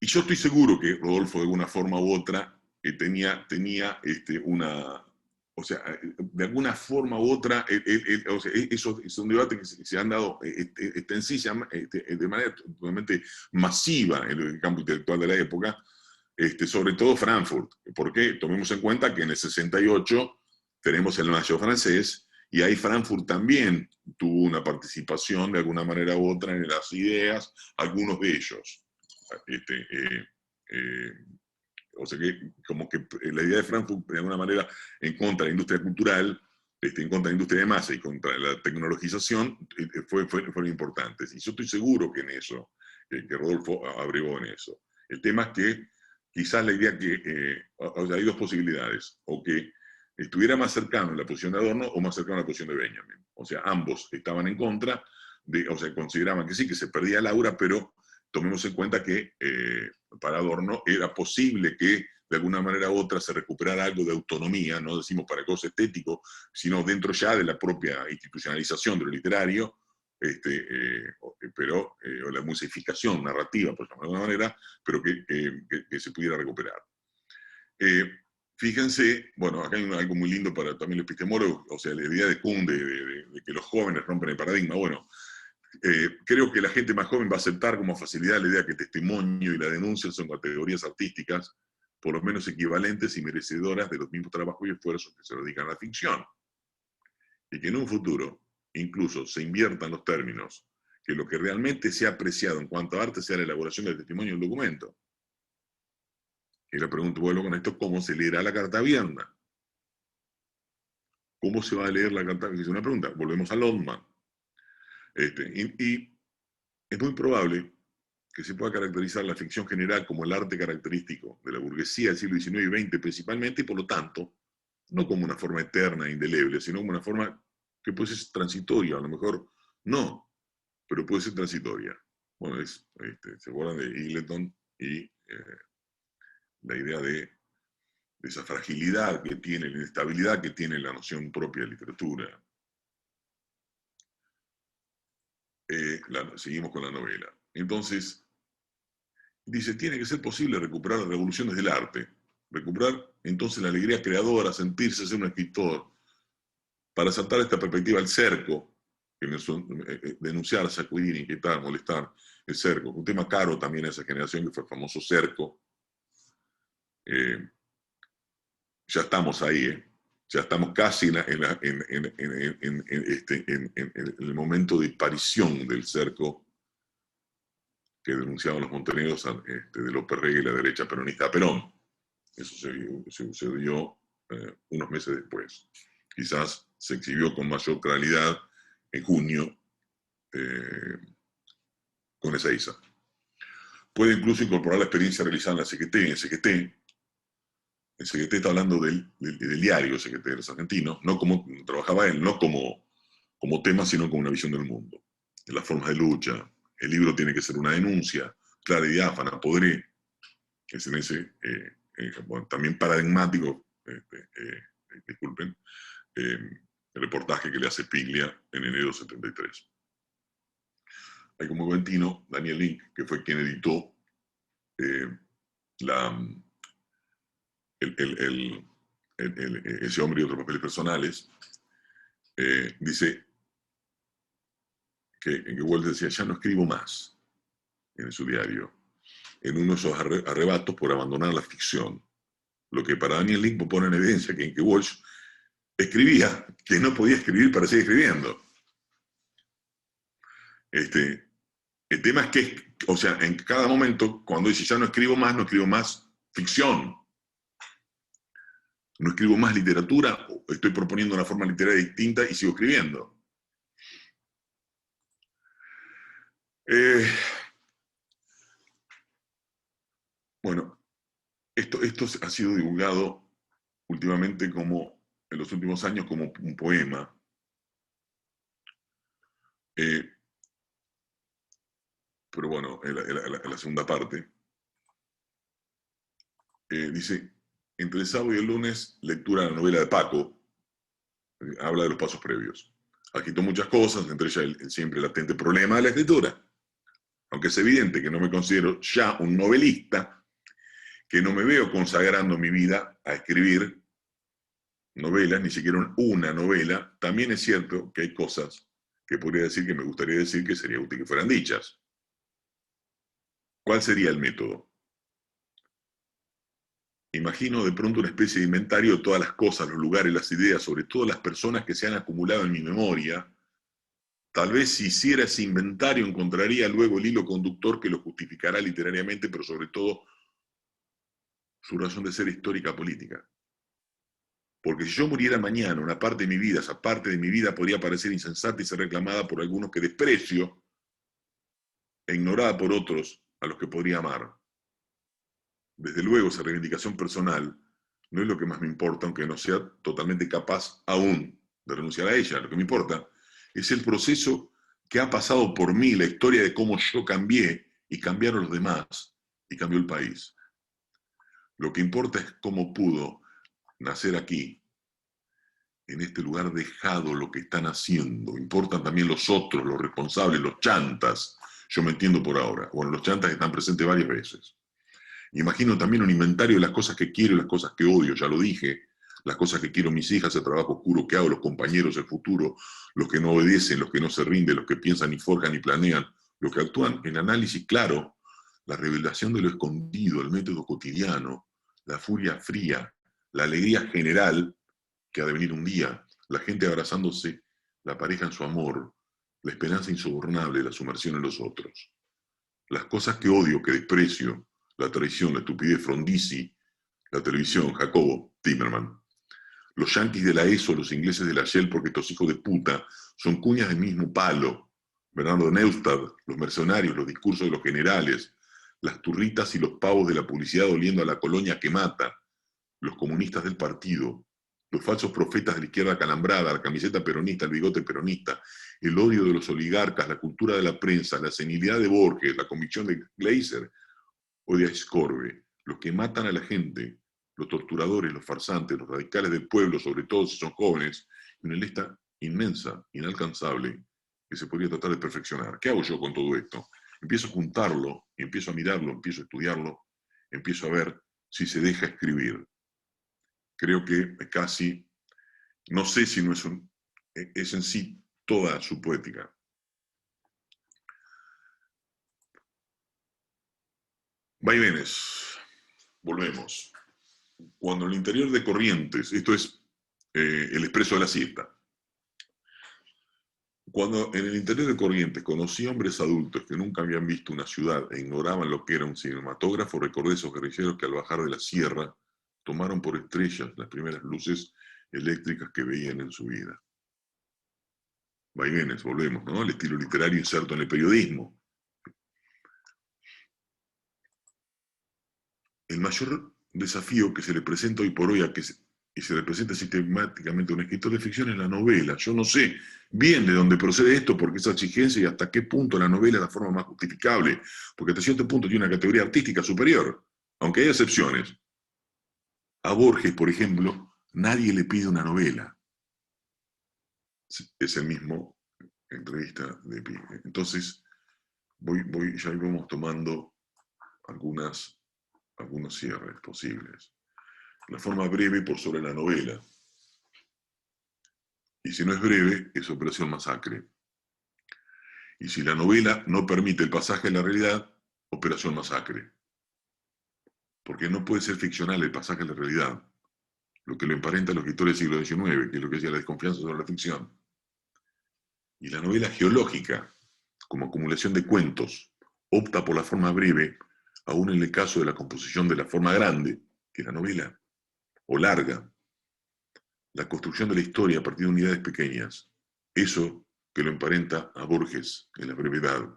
y yo estoy seguro que Rodolfo de alguna forma u otra tenía o sea, de alguna forma u otra, o sea, eso es un debate que se han dado de manera totalmente masiva en el campo intelectual de la época, sobre todo Frankfurt. ¿Por qué? Tomemos en cuenta que en el 68 tenemos el Mayo francés, y ahí Frankfurt también tuvo una participación de alguna manera u otra en las ideas, algunos de ellos. Este, eh, o sea que como que la idea de Frankfurt de alguna manera en contra de la industria cultural, en contra de la industria de masa y contra la tecnologización, fueron importantes. Y yo estoy seguro que en eso, que Rodolfo abrevó en eso. El tema es que quizás la idea o sea, hay dos posibilidades, o que estuviera más cercano a la posición de Adorno o más cercano a la posición de Benjamin. O sea, ambos estaban en contra, o sea, consideraban que sí, que se perdía el aura, pero tomemos en cuenta que para Adorno era posible que de alguna manera u otra se recuperara algo de autonomía, no decimos para cosas estético, sino dentro ya de la propia institucionalización de lo literario, o la musificación narrativa, por llamarlo de alguna manera, pero que se pudiera recuperar. Fíjense, bueno, acá hay algo muy lindo para también el epistemólogo, o sea, la idea de Kuhn de que los jóvenes rompen el paradigma. Bueno, creo que la gente más joven va a aceptar como facilidad la idea que el testimonio y la denuncia son categorías artísticas por lo menos equivalentes y merecedoras de los mismos trabajos y esfuerzos que se dedican a la ficción. Y que en un futuro incluso se inviertan los términos, que lo que realmente se ha apreciado en cuanto a arte sea la elaboración del testimonio del documento. Y le pregunto, vuelvo con esto, ¿cómo se leerá la carta abierta? ¿Cómo se va a leer la carta? Es una pregunta. Volvemos a Londman. Y es muy probable que se pueda caracterizar la ficción general como el arte característico de la burguesía del siglo XIX y XX principalmente, y por lo tanto, no como una forma eterna e indeleble, sino como una forma que puede ser transitoria, a lo mejor no, pero puede ser transitoria. Bueno, se acuerdan de Eagleton y la idea de esa fragilidad que tiene, la inestabilidad que tiene la noción propia de literatura. Seguimos con la novela. Entonces, dice, tiene que ser posible recuperar las revoluciones del arte, recuperar entonces la alegría creadora, sentirse ser un escritor, para saltar esta perspectiva al cerco, denunciar, sacudir, inquietar, molestar, el cerco, un tema caro también a esa generación que fue el famoso cerco. Ya estamos ahí, ya estamos casi en el momento de aparición del cerco que denunciaban los montoneros de López Rega y la derecha peronista Perón. Eso se sucedió unos meses después. Quizás se exhibió con mayor claridad en junio con Ezeiza. Puede incluso incorporar la experiencia realizada en la CGT. En CGT, el CGT está hablando del diario CGT de los argentinos, no como trabajaba él, no como tema, sino como una visión del mundo, de las formas de lucha. El libro tiene que ser una denuncia clara y diáfana. Podré, es en ese, bueno, también paradigmático, disculpen, el reportaje que le hace Piglia en enero de 73. Hay como buen tino Daniel Link, que fue quien editó Ese hombre y otros papeles personales, dice que Wells decía, ya no escribo más en su diario, en uno de esos arrebatos por abandonar la ficción. Lo que para Daniel Link pone en evidencia que Walsh escribía que no podía escribir para seguir escribiendo. El tema es que, o sea, en cada momento, cuando dice ya no escribo más ficción. No escribo más literatura, estoy proponiendo una forma literaria distinta y sigo escribiendo. Bueno, esto ha sido divulgado últimamente como, en los últimos años, como un poema. Pero bueno, en la segunda parte, dice, entre el sábado y el lunes, lectura de la novela de Paco, habla de los pasos previos. Agitó muchas cosas, entre ellas el siempre latente problema de la escritura. Aunque es evidente que no me considero ya un novelista, que no me veo consagrando mi vida a escribir novelas, ni siquiera una novela, también es cierto que hay cosas que podría decir que me gustaría decir que sería útil que fueran dichas. ¿Cuál sería el método? Imagino de pronto una especie de inventario de todas las cosas, los lugares, las ideas, sobre todo las personas que se han acumulado en mi memoria. Tal vez si hiciera ese inventario encontraría luego el hilo conductor que lo justificará literariamente, pero sobre todo su razón de ser histórica política. Porque si yo muriera mañana, una parte de mi vida, esa parte de mi vida podría parecer insensata y ser reclamada por algunos que desprecio e ignorada por otros a los que podría amar. Desde luego, esa reivindicación personal no es lo que más me importa, aunque no sea totalmente capaz aún de renunciar a ella. Lo que me importa es el proceso que ha pasado por mí, la historia de cómo yo cambié y cambiaron los demás y cambió el país. Lo que importa es cómo pudo nacer aquí, en este lugar dejado, lo que están haciendo. Importan también los otros, los responsables, los chantas. Yo me entiendo por ahora. Bueno, los chantas están presentes varias veces. Imagino también un inventario de las cosas que quiero y las cosas que odio, ya lo dije. Las cosas que quiero mis hijas, el trabajo oscuro que hago, los compañeros, el futuro, los que no obedecen, los que no se rinden, los que piensan y forjan y planean, los que actúan en análisis claro, la revelación de lo escondido, el método cotidiano, la furia fría, la alegría general que ha de venir un día, la gente abrazándose, la pareja en su amor, la esperanza insobornable, la sumersión en los otros. Las cosas que odio, que desprecio, la traición, la estupidez, Frondizi, la televisión, Jacobo, Timerman. los yanquis de la ESO, los ingleses de la Shell, porque estos hijos de puta son cuñas del mismo palo. Bernardo Neustadt, los mercenarios, los discursos de los generales, las turritas y los pavos de la publicidad oliendo a la colonia que mata, los comunistas del partido, los falsos profetas de la izquierda calambrada, la camiseta peronista, el bigote peronista, el odio de los oligarcas, la cultura de la prensa, la senilidad de Borges, la convicción de Gleiser o de Aiscorbe, los que matan a la gente, los torturadores, los farsantes, los radicales del pueblo, sobre todo si son jóvenes, y una lista inmensa, inalcanzable, que se podría tratar de perfeccionar. ¿Qué hago yo con todo esto? Empiezo a juntarlo, empiezo a mirarlo, empiezo a estudiarlo, empiezo a ver si se deja escribir. Creo que casi, no sé si no es en sí toda su poética. Vaivenes, volvemos. Cuando en el interior de Corrientes, esto es el expreso de la siesta, cuando en el interior de Corrientes conocí hombres adultos que nunca habían visto una ciudad e ignoraban lo que era un cinematógrafo, recordé esos guerrilleros que al bajar de la sierra tomaron por estrellas las primeras luces eléctricas que veían en su vida. Vaivenes, volvemos, ¿no? El estilo literario inserto en el periodismo. El mayor desafío que se le presenta hoy por hoy y se le presenta sistemáticamente a un escritor de ficción es la novela. Yo no sé bien de dónde procede esto, porque esa exigencia y hasta qué punto la novela es la forma más justificable, porque hasta cierto punto tiene una categoría artística superior, aunque hay excepciones. A Borges, por ejemplo, nadie le pide una novela. Es el mismo entrevista de Pi. Entonces, ya vamos tomando algunos cierres posibles. La forma breve por sobre la novela. Y si no es breve, es Operación Masacre. Y si la novela no permite el pasaje a la realidad, Operación Masacre. Porque no puede ser ficcional el pasaje a la realidad, lo que lo emparenta a los escritores del siglo XIX, que es lo que decía la desconfianza sobre la ficción. Y la novela geológica, como acumulación de cuentos, opta por la forma breve, aún en el caso de la composición de la forma grande, que es la novela, o larga, la construcción de la historia a partir de unidades pequeñas. Eso que lo emparenta a Borges en la brevedad.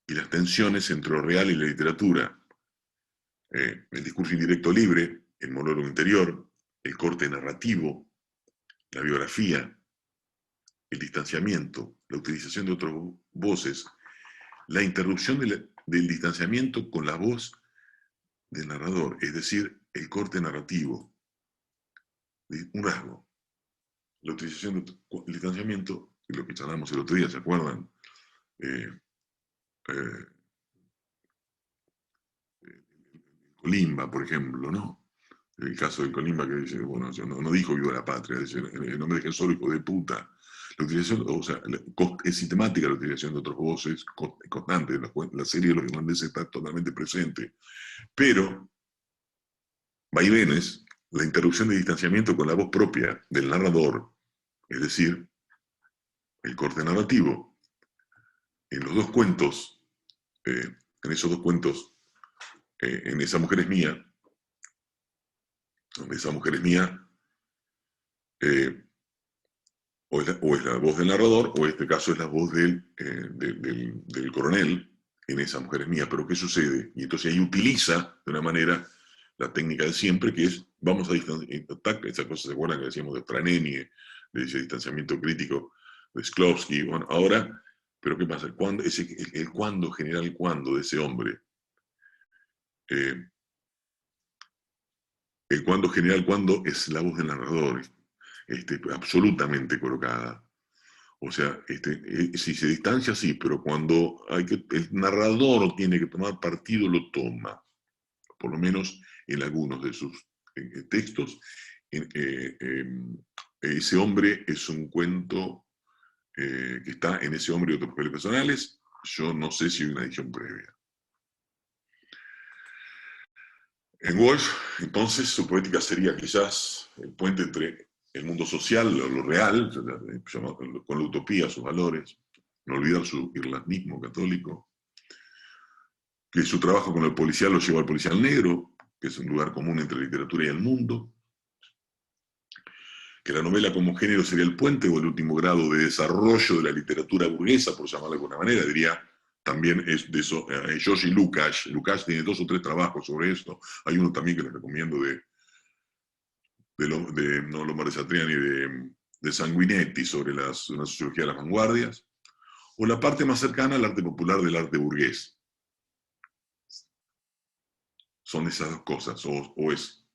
Y las tensiones entre lo real y la literatura. El discurso indirecto libre, el monólogo interior, el corte narrativo, la biografía, el distanciamiento, la utilización de otras voces, la interrupción del distanciamiento con la voz del narrador, es decir, el corte narrativo, un rasgo. La utilización del distanciamiento, que es lo que charlamos el otro día, ¿se acuerdan? Colimba, por ejemplo, ¿no? El caso de Colimba que dice, bueno, no dijo viva la patria, dice, no me dejen solo, hijo de puta. La utilización, o sea, es sistemática la utilización de otras voces, constante, la serie de los irlandeses está totalmente presente. Pero, vaivenes, la interrupción de distanciamiento con la voz propia del narrador, es decir, el corte narrativo, en los dos cuentos, en esos dos cuentos, en Esa mujer es mía, donde Esa mujer es mía, o es la voz del narrador, o en este caso es la voz del coronel, en Esa mujer es mía. Pero ¿qué sucede? Y entonces ahí utiliza de una manera la técnica de siempre, que es, vamos a distanciar, esa cosa se acuerdan que decíamos de Tranenie, de ese distanciamiento crítico de Shklovsky. Bueno, ahora, pero ¿qué pasa? El cuándo, general cuándo de ese hombre. El cuándo general cuándo es la voz del narrador, absolutamente colocada. O sea, si se distancia, sí, pero cuando el narrador tiene que tomar partido, lo toma. Por lo menos en algunos de sus textos. Ese hombre es un cuento que está en Ese hombre y otros papeles personales. Yo no sé si hay una edición previa. En Walsh, entonces, su poética sería quizás el puente entre el mundo social, lo real, con la utopía, sus valores, no olvidar su irlandismo católico, que su trabajo con el policial lo lleva al policial negro, que es un lugar común entre la literatura y el mundo, que la novela como género sería el puente o el último grado de desarrollo de la literatura burguesa, por llamarla de alguna manera, diría también es de eso, Georgi Lukács. Lukács tiene 2 o 3 trabajos sobre esto. Hay uno también que les recomiendo no Lombardi Satriani, de Sanguinetti sobre una sociología de las vanguardias, o la parte más cercana al arte popular del arte burgués. Son esas dos cosas, o es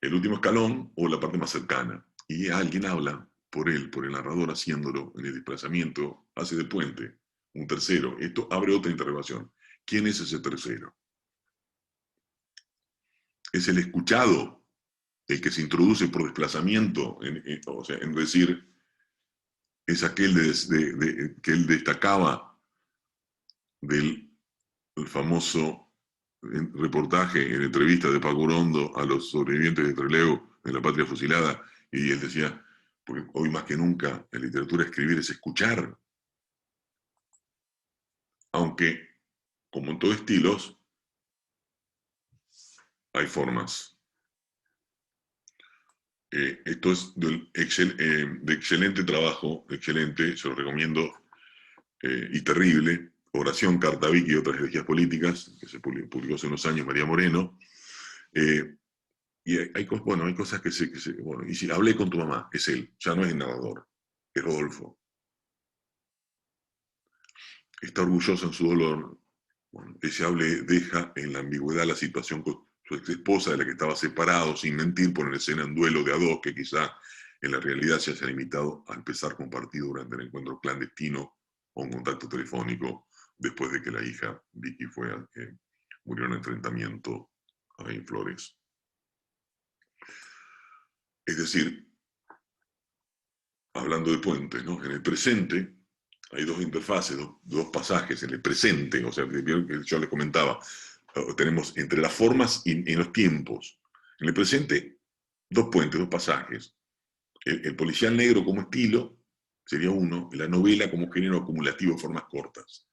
el último escalón o la parte más cercana. Y alguien habla por él, por el narrador, haciéndolo en el desplazamiento, hace de puente, un tercero. Esto abre otra interrogación. ¿Quién es ese tercero? ¿Es el escuchado, el que se introduce por desplazamiento, o sea, en decir, es aquel que él destacaba del famoso reportaje en entrevista de Paco Orondo a los sobrevivientes de Trelew en La Patria Fusilada, y él decía, porque hoy más que nunca en literatura escribir es escuchar, aunque como en todos estilos hay formas. Esto es de excelente trabajo, excelente, se lo recomiendo, y terrible, Oración, Cartavic y otras herejías políticas, que se publicó hace unos años, María Moreno. Y hay cosas bueno, y si hablé con tu mamá, es él, ya no es el narrador, es Rodolfo. Está orgulloso en su dolor. Bueno, ese hable deja en la ambigüedad la situación con su ex esposa, de la que estaba separado, sin mentir, poner escena en duelo de a dos, que quizá en la realidad se haya limitado al pesar compartido durante el encuentro clandestino o un contacto telefónico después de que la hija Vicky murió en enfrentamiento ahí en Flores. Es decir, hablando de puentes, ¿no? En el presente hay dos interfaces, dos pasajes. En el presente, o sea, yo les comentaba, tenemos entre las formas y los tiempos. En el presente, dos puentes, dos pasajes. El policial negro como estilo sería uno, y la novela como género acumulativo de formas cortas.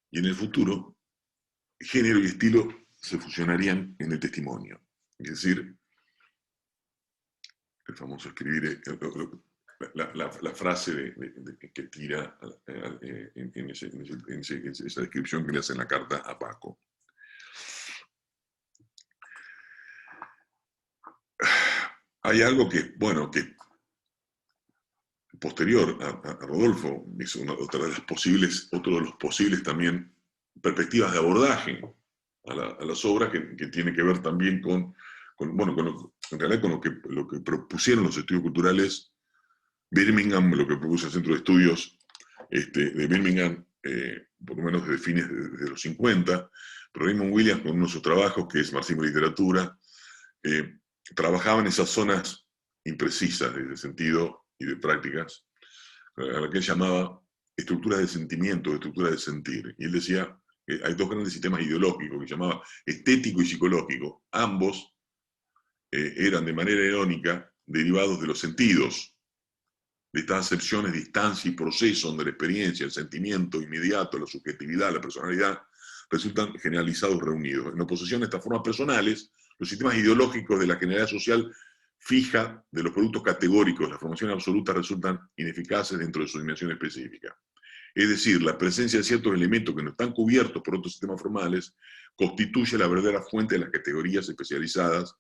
Y en el futuro, género y estilo se fusionarían en el testimonio. Es decir, el famoso escribir, la frase que tira en esa descripción que le hace en la carta a Paco. Hay algo que, bueno, que posterior a Rodolfo es otro de los posibles también perspectivas de abordaje a las obras que tiene que ver también en realidad con lo que propusieron los estudios culturales Birmingham, lo que propuso el Centro de Estudios de Birmingham, por lo menos desde fines de los 50, pero Raymond Williams, con uno de sus trabajos, que es Marxismo y Literatura, trabajaba en esas zonas imprecisas de sentido y de prácticas, a la que él llamaba estructuras de sentimiento, estructuras de sentir. Y él decía que hay dos grandes sistemas ideológicos, que llamaba estético y psicológico. Ambos eran de manera irónica derivados de los sentidos, de estas acepciones, distancia y proceso donde la experiencia, el sentimiento inmediato, la subjetividad, la personalidad, resultan generalizados reunidos. En oposición a estas formas personales, los sistemas ideológicos de la generalidad social fija de los productos categóricos, las formaciones absolutas resultan ineficaces dentro de su dimensión específica. Es decir, la presencia de ciertos elementos que no están cubiertos por otros sistemas formales constituye la verdadera fuente de las categorías especializadas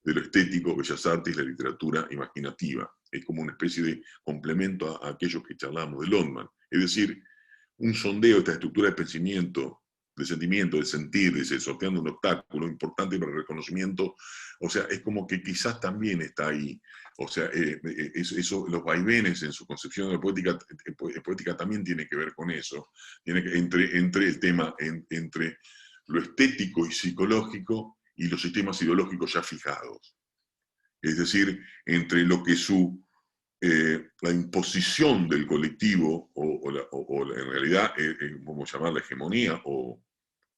de lo estético, bellas artes y la literatura imaginativa. Es como una especie de complemento a aquellos que charlábamos de Londman. Es decir, un sondeo de esta estructura de pensamiento, de sentimiento, de sentir, de sorteando un obstáculo importante para el reconocimiento. O sea, es como que quizás también está ahí. O sea, los vaivenes en su concepción de la poética también tiene que ver con eso. Tiene que, entre el tema, entre lo estético y psicológico y los sistemas ideológicos ya fijados. Es decir, entre lo que la imposición del colectivo, en realidad, vamos a llamar la hegemonía, o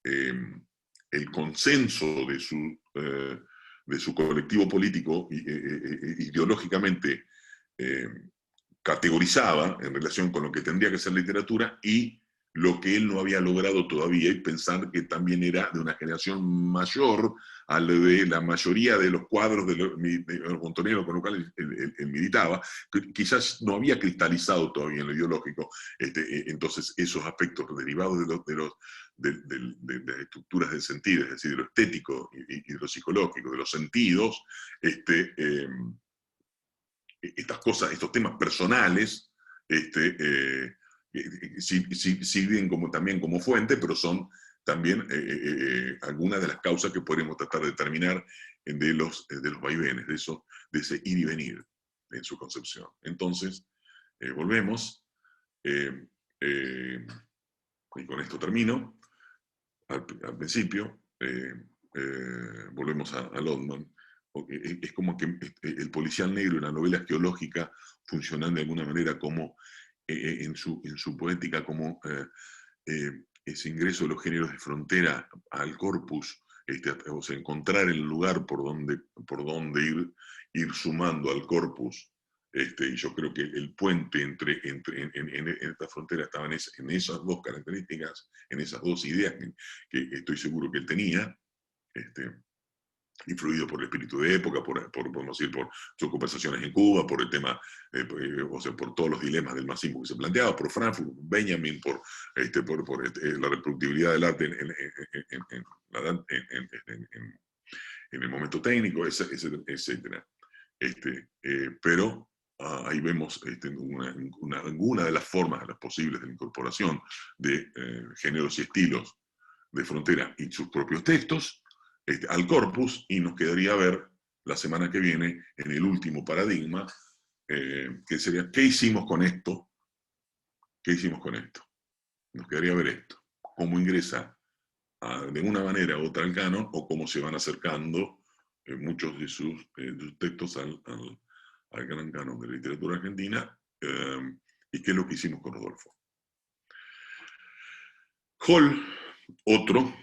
el consenso de su colectivo político ideológicamente categorizaba en relación con lo que tendría que ser literatura, y lo que él no había logrado todavía y pensar que también era de una generación mayor a la de la mayoría de los cuadros de los montoneros con los cuales él militaba, que quizás no había cristalizado todavía en lo ideológico. Entonces esos aspectos derivados de las estructuras del sentido, es decir, de lo estético y de lo psicológico, de los sentidos, estas cosas, estos temas personales, sirven también como fuente, pero son también algunas de las causas que podemos tratar de determinar de los vaivenes, de ese ir y venir en su concepción. Entonces, volvemos, y con esto termino, al principio, volvemos a London. Es como que el policial negro y la novela arqueológica funcionan de alguna manera como en su poética como ese ingreso de los géneros de frontera al corpus, o sea, encontrar el lugar por donde ir sumando al corpus. Y yo creo que el puente en esta frontera estaba en esas dos características, en esas dos ideas que estoy seguro que él tenía, influido por el espíritu de época, podemos decir, por sus conversaciones en Cuba, por el tema, o sea, por todos los dilemas del masismo que se planteaba, por Frankfurt, Benjamin, por la reproductibilidad del arte en el momento técnico, etc. Pero ahí vemos alguna de las formas, las posibles de la incorporación de géneros y estilos de frontera y sus propios textos, al corpus, y nos quedaría ver la semana que viene en el último paradigma, que sería, ¿qué hicimos con esto? ¿Qué hicimos con esto? Nos quedaría ver esto, cómo ingresa de una manera u otra al canon, o cómo se van acercando muchos de sus textos al gran canon de la literatura argentina, y qué es lo que hicimos con Rodolfo. Hall, otro,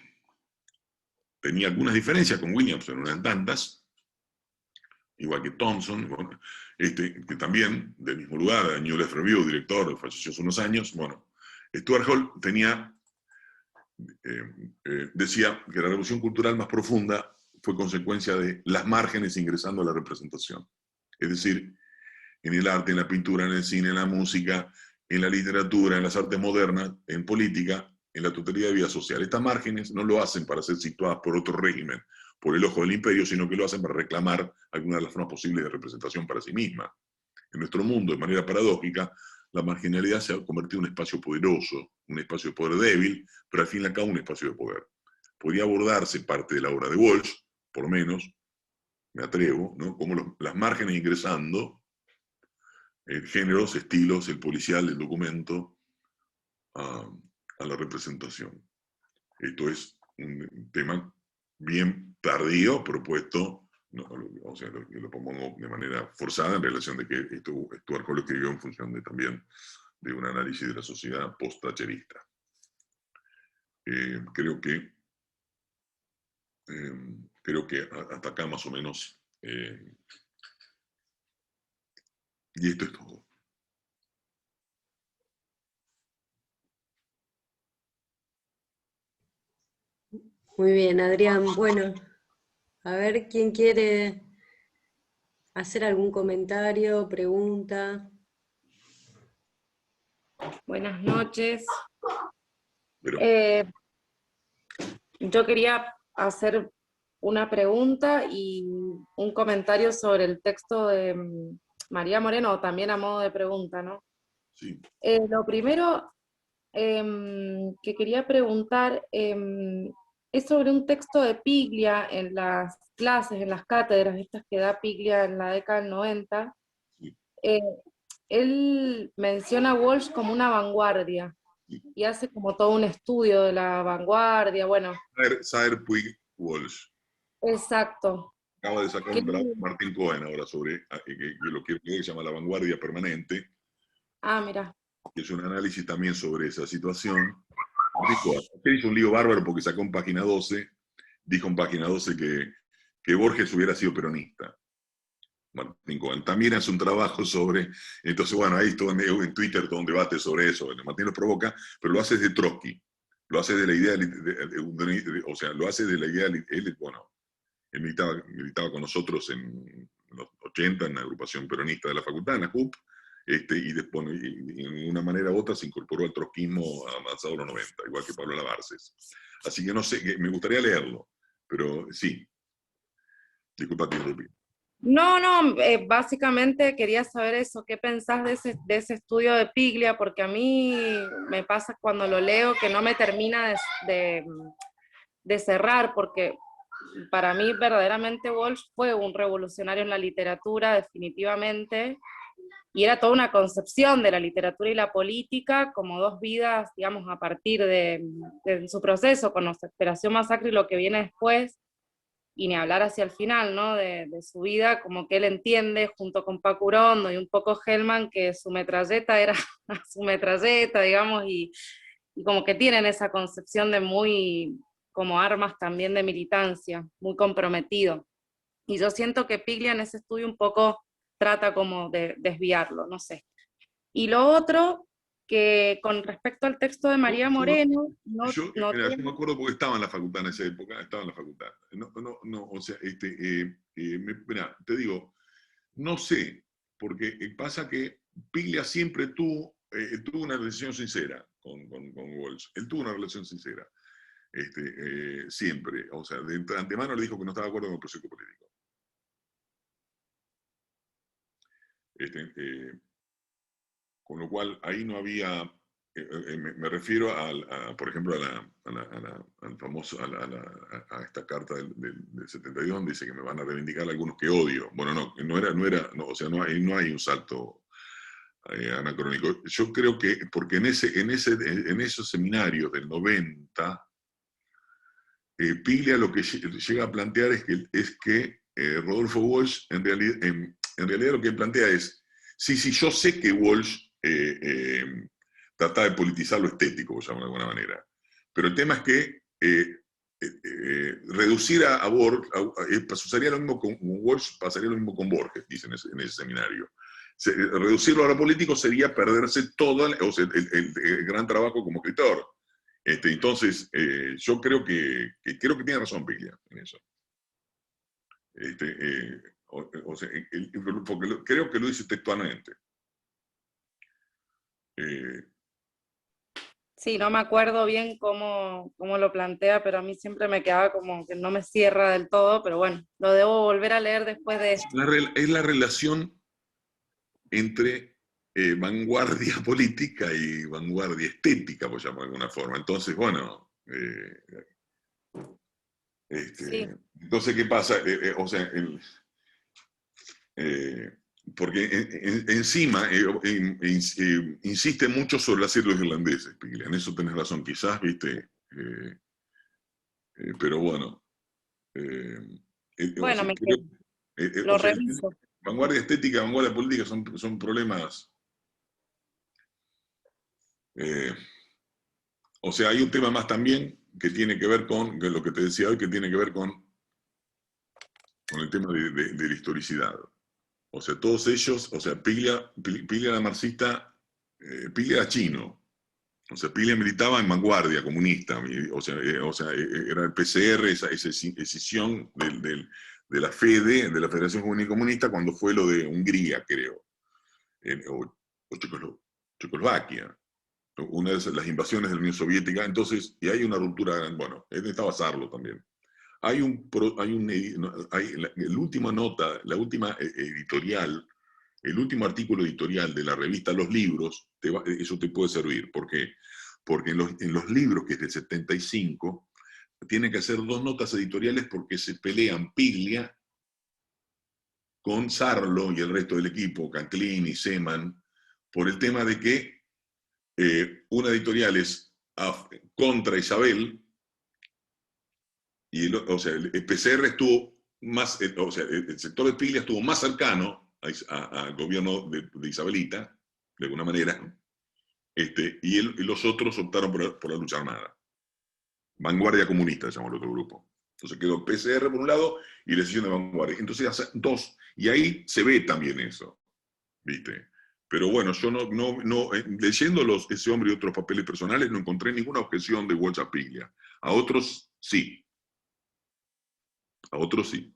tenía algunas diferencias con Williams, pero no eran tantas, igual que Thompson, bueno, que también, del mismo lugar, New Left Review, director, falleció hace unos años. Bueno, Stuart Hall decía que la revolución cultural más profunda fue consecuencia de las márgenes ingresando a la representación. Es decir, en el arte, en la pintura, en el cine, en la música, en la literatura, en las artes modernas, en política, en la totalidad de vida social. Estas márgenes no lo hacen para ser situadas por otro régimen, por el ojo del imperio, sino que lo hacen para reclamar algunas de las formas posibles de representación para sí misma. En nuestro mundo, de manera paradójica, la marginalidad se ha convertido en un espacio poderoso, un espacio de poder débil, pero al fin y al cabo un espacio de poder. Podría abordarse parte de la obra de Walsh, por lo menos, me atrevo, ¿no? Como las márgenes ingresando, géneros, estilos, el policial, el documento, a la representación. Esto es un tema bien tardío, propuesto, no, o sea, lo pongo de manera forzada en relación de que Stuart Hall lo escribió en función también de un análisis de la sociedad post-thatcherista. Creo que hasta acá más o menos, y esto es todo. Muy bien, Adrián. Bueno, a ver quién quiere hacer algún comentario, pregunta. Buenas noches. Pero, Yo quería hacer una pregunta y un comentario sobre el texto de María Moreno, también a modo de pregunta, ¿no? sí. Lo primero que quería preguntar es sobre un texto de Piglia en las clases, en las cátedras estas que da Piglia en la década del 90. Sí. Él menciona a Walsh como una vanguardia y hace como todo un estudio de la vanguardia, bueno. Saer Puig Walsh. Exacto. Acaba de sacar un trabajo Martín Cohen ahora sobre lo que se llama la vanguardia permanente. Ah, mira. Que es un análisis también sobre esa situación. Él hizo un lío bárbaro porque sacó en página 12, dijo en página 12 que Borges hubiera sido peronista. Martín Cohen, también hace un trabajo sobre, entonces bueno, ahí todo en Twitter todo un debate sobre eso, Martín lo provoca, pero lo hace de Trotsky, lo hace de la idea, o sea, lo hace de la idea, él, bueno, él militaba con nosotros en los 80 en la agrupación peronista de la facultad, en la CUP, y después, y de una manera u otra se incorporó al trotskismo avanzado en los 90, igual que Pablo Lavarces. Así que no sé, me gustaría leerlo, pero sí. Disculpa, te interrumpí. No, no, básicamente quería saber eso, ¿qué pensás de ese estudio de Piglia? Porque a mí me pasa cuando lo leo que no me termina de cerrar, porque para mí verdaderamente Walsh fue un revolucionario en la literatura, definitivamente, y era toda una concepción de la literatura y la política como dos vidas, digamos, a partir de su proceso, con Operación Masacre y lo que viene después, y ni hablar hacia el final, ¿no? De su vida, como que él entiende, junto con Paco Urondo y un poco Hellman, que su metralleta era su metralleta, digamos, y como que tienen esa concepción de muy, como armas también de militancia, muy comprometido. Y yo siento que Piglia en ese estudio un poco trata como de desviarlo, no sé. Y lo otro, que con respecto al texto de María Moreno, yo me acuerdo porque estaba en la facultad en esa época, estaba en la facultad. O sea, mirá, te digo, no sé, porque pasa que Piglia siempre tuvo una relación sincera con Walsh. Él tuvo una relación sincera, siempre. O sea, de antemano le dijo que no estaba de acuerdo con el proyecto político. Con lo cual, ahí no había, me refiero por ejemplo, al famoso, a esta carta del 72, donde dice que me van a reivindicar algunos que odio. Bueno, o sea, no hay un salto anacrónico. Yo creo que, porque en esos seminarios del 90, Piglia lo que llega a plantear es que Rodolfo Walsh, en realidad lo que plantea es, sí, yo sé que Walsh trata de politizar lo estético, por llamarlo de alguna manera, pero el tema es que reducir a Borges, sucedería lo mismo con Walsh, pasaría lo mismo con Borges, dicen en ese seminario. Reducirlo a lo político sería perderse todo el gran trabajo como escritor. Entonces, yo creo que tiene razón Piglia en eso. Porque creo que lo dice textualmente. Sí, no me acuerdo bien cómo lo plantea, pero a mí siempre me quedaba como que no me cierra del todo, pero bueno, lo debo volver a leer después de esto. Es la relación entre vanguardia política y vanguardia estética, por llamarlo de alguna forma. Entonces, bueno, Sí. entonces, ¿qué pasa? Porque encima insiste mucho sobre las los irlandeses, Piglia. En eso tenés razón, quizás, viste, pero bueno. Bueno, lo reviso. Vanguardia estética, vanguardia política son problemas. O sea, hay un tema más también que tiene que ver con lo que te decía hoy, que tiene que ver con el tema de la historicidad. O sea, todos ellos, o sea, Piglia era marxista, Piglia era chino. O sea, Piglia militaba en vanguardia comunista. O sea, era el PCR, esa escisión de la FEDE, de la Federación Juvenil Comunista, cuando fue lo de Hungría, creo, o Checoslovaquia, una de las invasiones de la Unión Soviética. Entonces, y hay una ruptura, bueno, necesitaba Sarlo también. La última nota, la última editorial, el último artículo editorial de la revista Los Libros, eso te puede servir. ¿Por qué? Porque en los libros, que es del 75, tienen que hacer 2 notas editoriales porque se pelean Piglia con Sarlo y el resto del equipo, Canclin y Seman, por el tema de que una editorial es contra Isabel, y el PCR estuvo más, o sea, el sector de Piglia estuvo más cercano al gobierno de Isabelita, de alguna manera, y los otros optaron por la lucha armada. Vanguardia comunista, se llamó el otro grupo. Entonces quedó PCR por un lado y la sesión de vanguardia. Entonces hace dos, y ahí se ve también eso, ¿viste? Pero bueno, yo leyendo ese hombre y otros papeles personales no encontré ninguna objeción de Walsh a Piglia. A otros sí. A otros sí.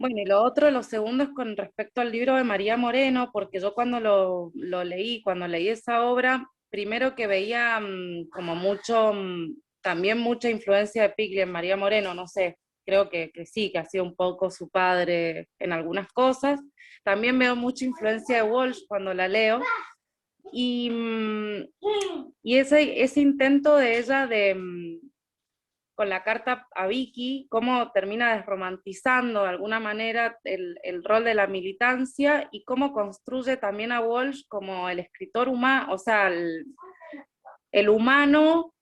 Bueno, y lo segundo es con respecto al libro de María Moreno, porque yo cuando lo leí, cuando leí esa obra, primero que veía como mucho, también mucha influencia de Piglia en María Moreno, no sé, creo que sí, que ha sido un poco su padre en algunas cosas. También veo mucha influencia de Walsh cuando la leo, y, y ese intento de ella con la carta a Vicky, cómo termina desromantizando de alguna manera el rol de la militancia y cómo construye también a Walsh como el escritor humano, o sea, el humano,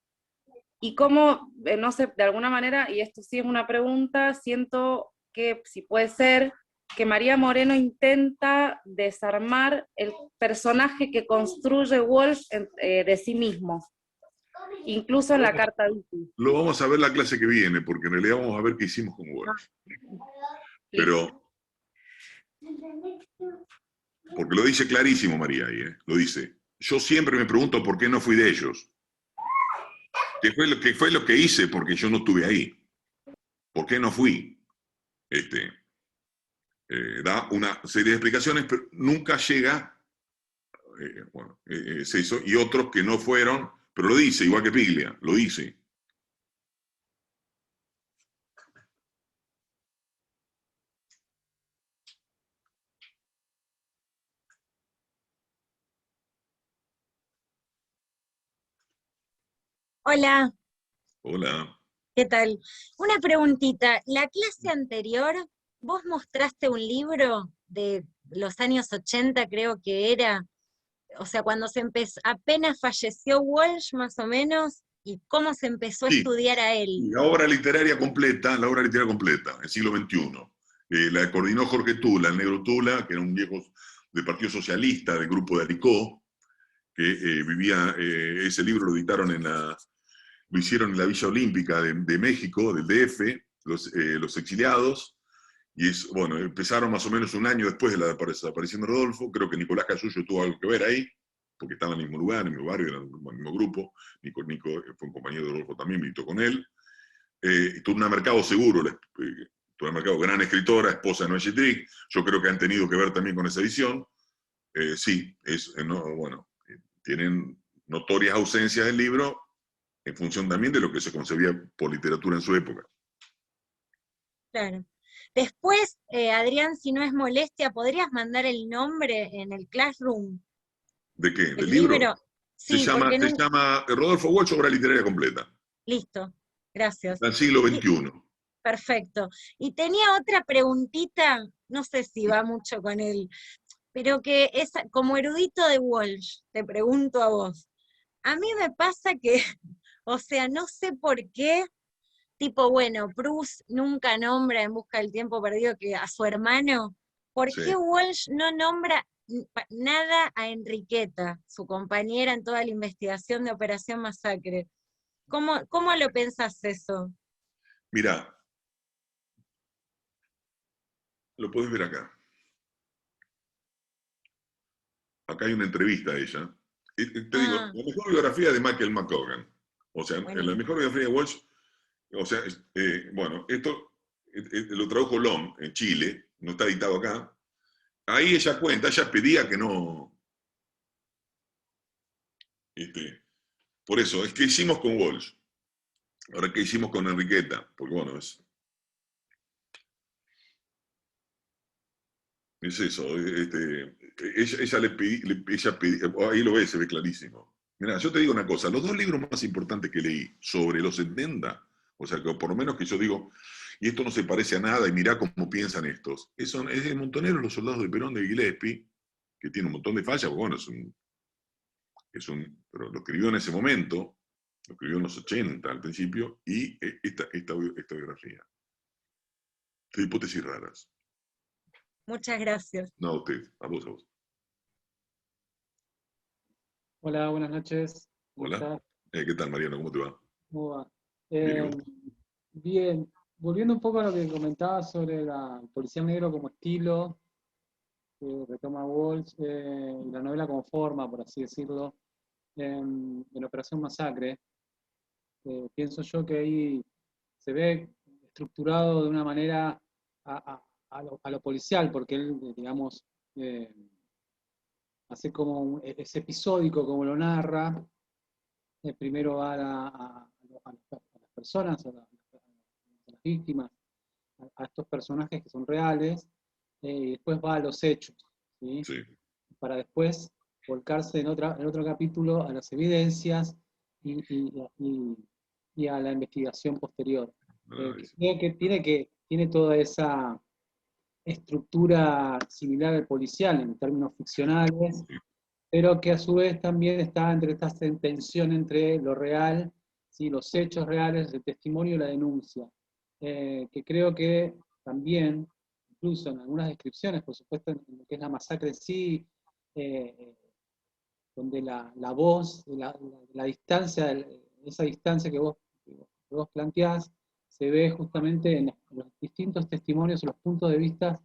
y cómo, no sé, de alguna manera, y esto sí es una pregunta, siento que si puede ser, que María Moreno intenta desarmar el personaje que construye Walsh de sí mismo, incluso en la carta a Vicky. Lo vamos a ver la clase que viene, porque en realidad vamos a ver qué hicimos con Walsh. Pero, porque lo dice clarísimo María ahí, lo dice. Yo siempre me pregunto por qué no fui de ellos. ¿Qué fue lo que hice? Porque yo no estuve ahí. ¿Por qué no fui? Da una serie de explicaciones, pero nunca llega, se hizo, y otros que no fueron, pero lo dice, igual que Piglia, lo dice. Hola, Hola. ¿qué tal? Una preguntita. La clase anterior, vos mostraste un libro de los años 80, creo que era, o sea, cuando se empezó, apenas falleció Walsh, más o menos, y cómo se empezó a Sí, estudiar a él. la obra literaria completa, el siglo XXI. La coordinó Jorge Tula, el negro Tula, que era un viejo del Partido Socialista, del grupo de Alicó, que vivía, ese libro lo editaron lo hicieron en la Villa Olímpica de México, del DF, los exiliados, y bueno, empezaron más o menos un año después de la desaparición de Rodolfo. Creo que Nicolás Casullo tuvo algo que ver ahí, porque estaba en el mismo lugar, en el mismo barrio, en el mismo grupo. Nico fue un compañero de Rodolfo también, militó con él. Turna Mercado seguro, Turna Mercado, gran escritora, esposa de Noé Chitric. Yo creo que han tenido que ver también con esa edición. Sí, bueno, tienen notorias ausencias del libro en función también de lo que se concebía por literatura en su época. Claro. Después, Adrián, si no es molestia, ¿podrías mandar el nombre en el Classroom? ¿De qué? El ¿Del libro? libro. Sí, porque Se llama Rodolfo Walsh, obra literaria completa. Listo, gracias. Del siglo XXI. Perfecto. Y tenía otra preguntita, no sé si va mucho con él, pero que es como erudito de Walsh, te pregunto a vos. A mí me pasa que, o sea, no sé por qué, tipo, bueno, Proust nunca nombra en Busca del Tiempo Perdido que a su hermano. ¿Por Sí. qué Walsh no nombra nada a Enriqueta, su compañera en toda la investigación de Operación Masacre? ¿Cómo lo pensás eso? Mirá, lo podés ver acá. Acá hay una entrevista a ella. Te digo, Ah, la mejor biografía de Michael McCogan. O sea, la buenísimo. mejor biografía de Walsh, o sea, bueno, esto lo tradujo LOM en Chile, no está editado acá. Ahí ella cuenta, ella pedía que no. Por eso, es que hicimos con Walsh. Ahora, ¿qué hicimos con Enriqueta? Porque bueno, es eso. Ella ahí lo ve, se ve clarísimo. Mira, yo te digo una cosa, los dos libros más importantes que leí sobre los 70, o sea, que por lo menos que yo digo, y esto no se parece a nada, y mirá cómo piensan estos, es de Montonero, Los soldados de Perón, de Gillespie, que tiene un montón de fallas, porque bueno, pero lo escribió en ese momento, lo escribió en los 80 al principio, y esta biografía. De hipótesis raras. Muchas gracias. No, a usted, a vos, a vos. Hola, buenas noches. ¿Cómo Hola. estás? ¿Qué tal, Mariano? ¿Cómo te va? ¿Cómo va? Mire Eh, usted. bien, volviendo un poco a lo que comentaba sobre el policial negro como estilo, que retoma Walsh, y la novela como forma, por así decirlo, en Operación Masacre, pienso yo que ahí se ve estructurado de una manera a lo policial, porque él, digamos, eh, hace como es episódico como lo narra. Primero va a las personas, a las víctimas, a estos personajes que son reales, y después va a los hechos, ¿sí? Sí. Para después volcarse en otro capítulo a las evidencias y, y a la investigación posterior. Que creo que tiene toda esa estructura similar al policial en términos ficcionales, pero que a su vez también está entre esta tensión entre lo real, ¿sí? Los hechos reales, el testimonio y la denuncia, que creo que también, incluso en algunas descripciones, por supuesto en lo que es la masacre en sí, eh, donde la voz, la distancia, esa distancia que vos planteás, se ve justamente en los distintos testimonios o los puntos de vista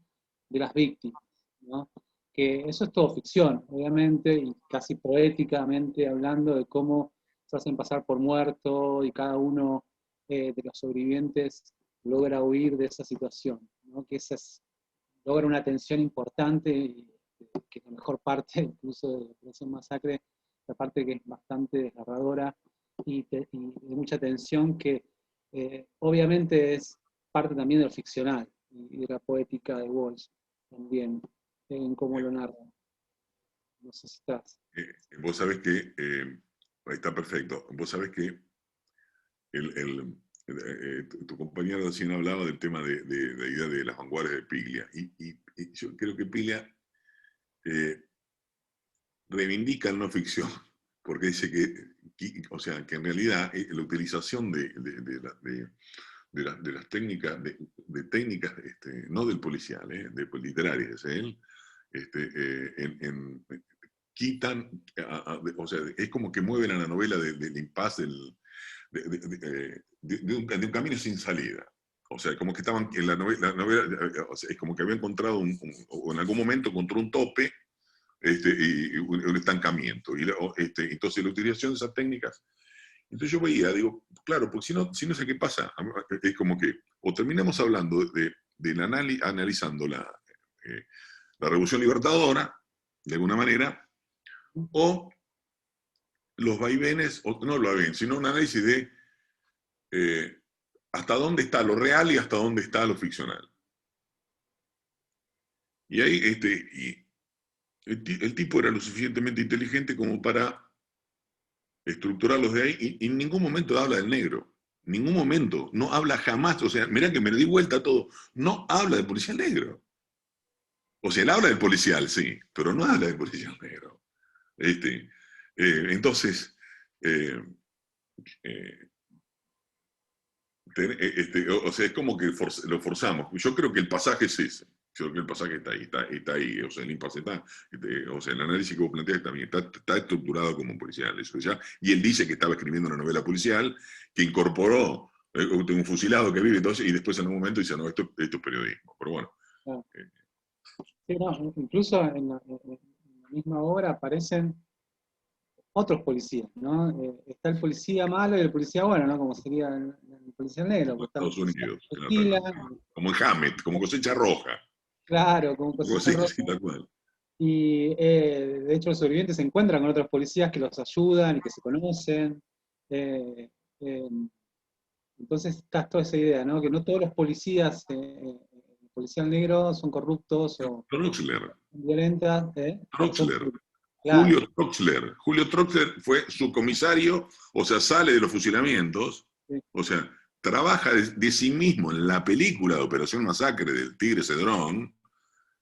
de las víctimas, ¿no? Que eso es todo ficción, obviamente, y casi poéticamente hablando de cómo se hacen pasar por muerto y cada uno de los sobrevivientes logra huir de esa situación, ¿no? Que logra una tensión importante, y que es la mejor parte incluso de la Operación Masacre, la parte que es bastante desgarradora y de mucha tensión, que obviamente es parte también de lo ficcional y de la poética de Walsh también, en cómo lo narra. No sé si estás. Vos sabés que, está perfecto, vos sabés que tu compañero recién hablaba del tema de la idea de las vanguardias de Piglia, y yo creo que Piglia reivindica la no ficción, porque dice o sea, que en realidad la utilización de las técnicas, de técnicas no del policial, de literarias, dice él, quitan, o sea, es como que mueven a la novela del impasse, de un camino sin salida. O sea, como que estaban en la novela, o sea, es como que había encontrado o en algún momento encontró un tope, y un estancamiento. Entonces la utilización de esas técnicas. Entonces yo veía, digo, claro, porque si no sé qué pasa. Es como que o terminamos hablando analizando la Revolución Libertadora, de alguna manera, o los vaivenes, o no los vaivenes, sino un análisis de hasta dónde está lo real y hasta dónde está lo ficcional. Y ahí el tipo era lo suficientemente inteligente como para estructurarlos de ahí, y en ningún momento habla del negro. En ningún momento. No habla jamás. O sea, mirá que me di vuelta todo. No habla del policial negro. O sea, él habla del policial, sí, pero no habla del policial negro. Entonces, eh, eh, o sea, es como que lo forzamos. Yo creo que el pasaje es ese. Yo creo que el pasaje está ahí. O sea, el impasse está. O sea, el análisis que vos planteás está bien. Está estructurado como un policial. Eso ya. Y él dice que estaba escribiendo una novela policial que incorporó un fusilado que vive y después en un momento dice, no, esto es periodismo. Pero bueno. Ah, sí, no, incluso en la misma obra aparecen otros policías, ¿no? Está el policía malo y el policía bueno, ¿no? Como sería el policía negro, Como pues está el Estados policía Unidos. que Claro, tal vigila, cual. Como en Hammett, como Cosecha Roja. claro, como cosecha roja. Sí, tal cual. Y de hecho los sobrevivientes se encuentran con otros policías que los ayudan y que se conocen. Eh, eh, entonces está toda esa idea, ¿no? Que no todos los policías, el policial negro son corruptos o Troxler. violentas, Troxler. claro. Julio Troxler fue su comisario, o sea, sale de los fusilamientos, Sí. o sea, trabaja de sí mismo en la película de Operación Masacre del Tigre Cedrón,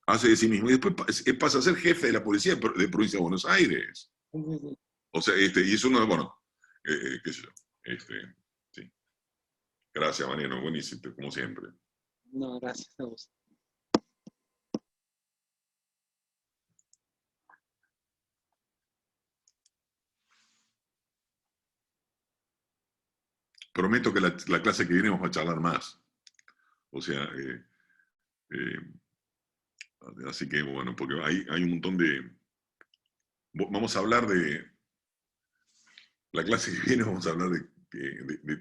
hace de sí mismo, y después pasa a ser jefe de la policía de provincia de Buenos Aires. Sí, sí, sí. O sea, y es uno, bueno, qué sé yo, sí. Gracias, Mariano, buenísimo, como siempre. No, gracias a vos. prometo que la clase que viene vamos a charlar más. O sea, así que bueno, porque hay un montón de... Vamos a hablar de... La clase que viene vamos a hablar de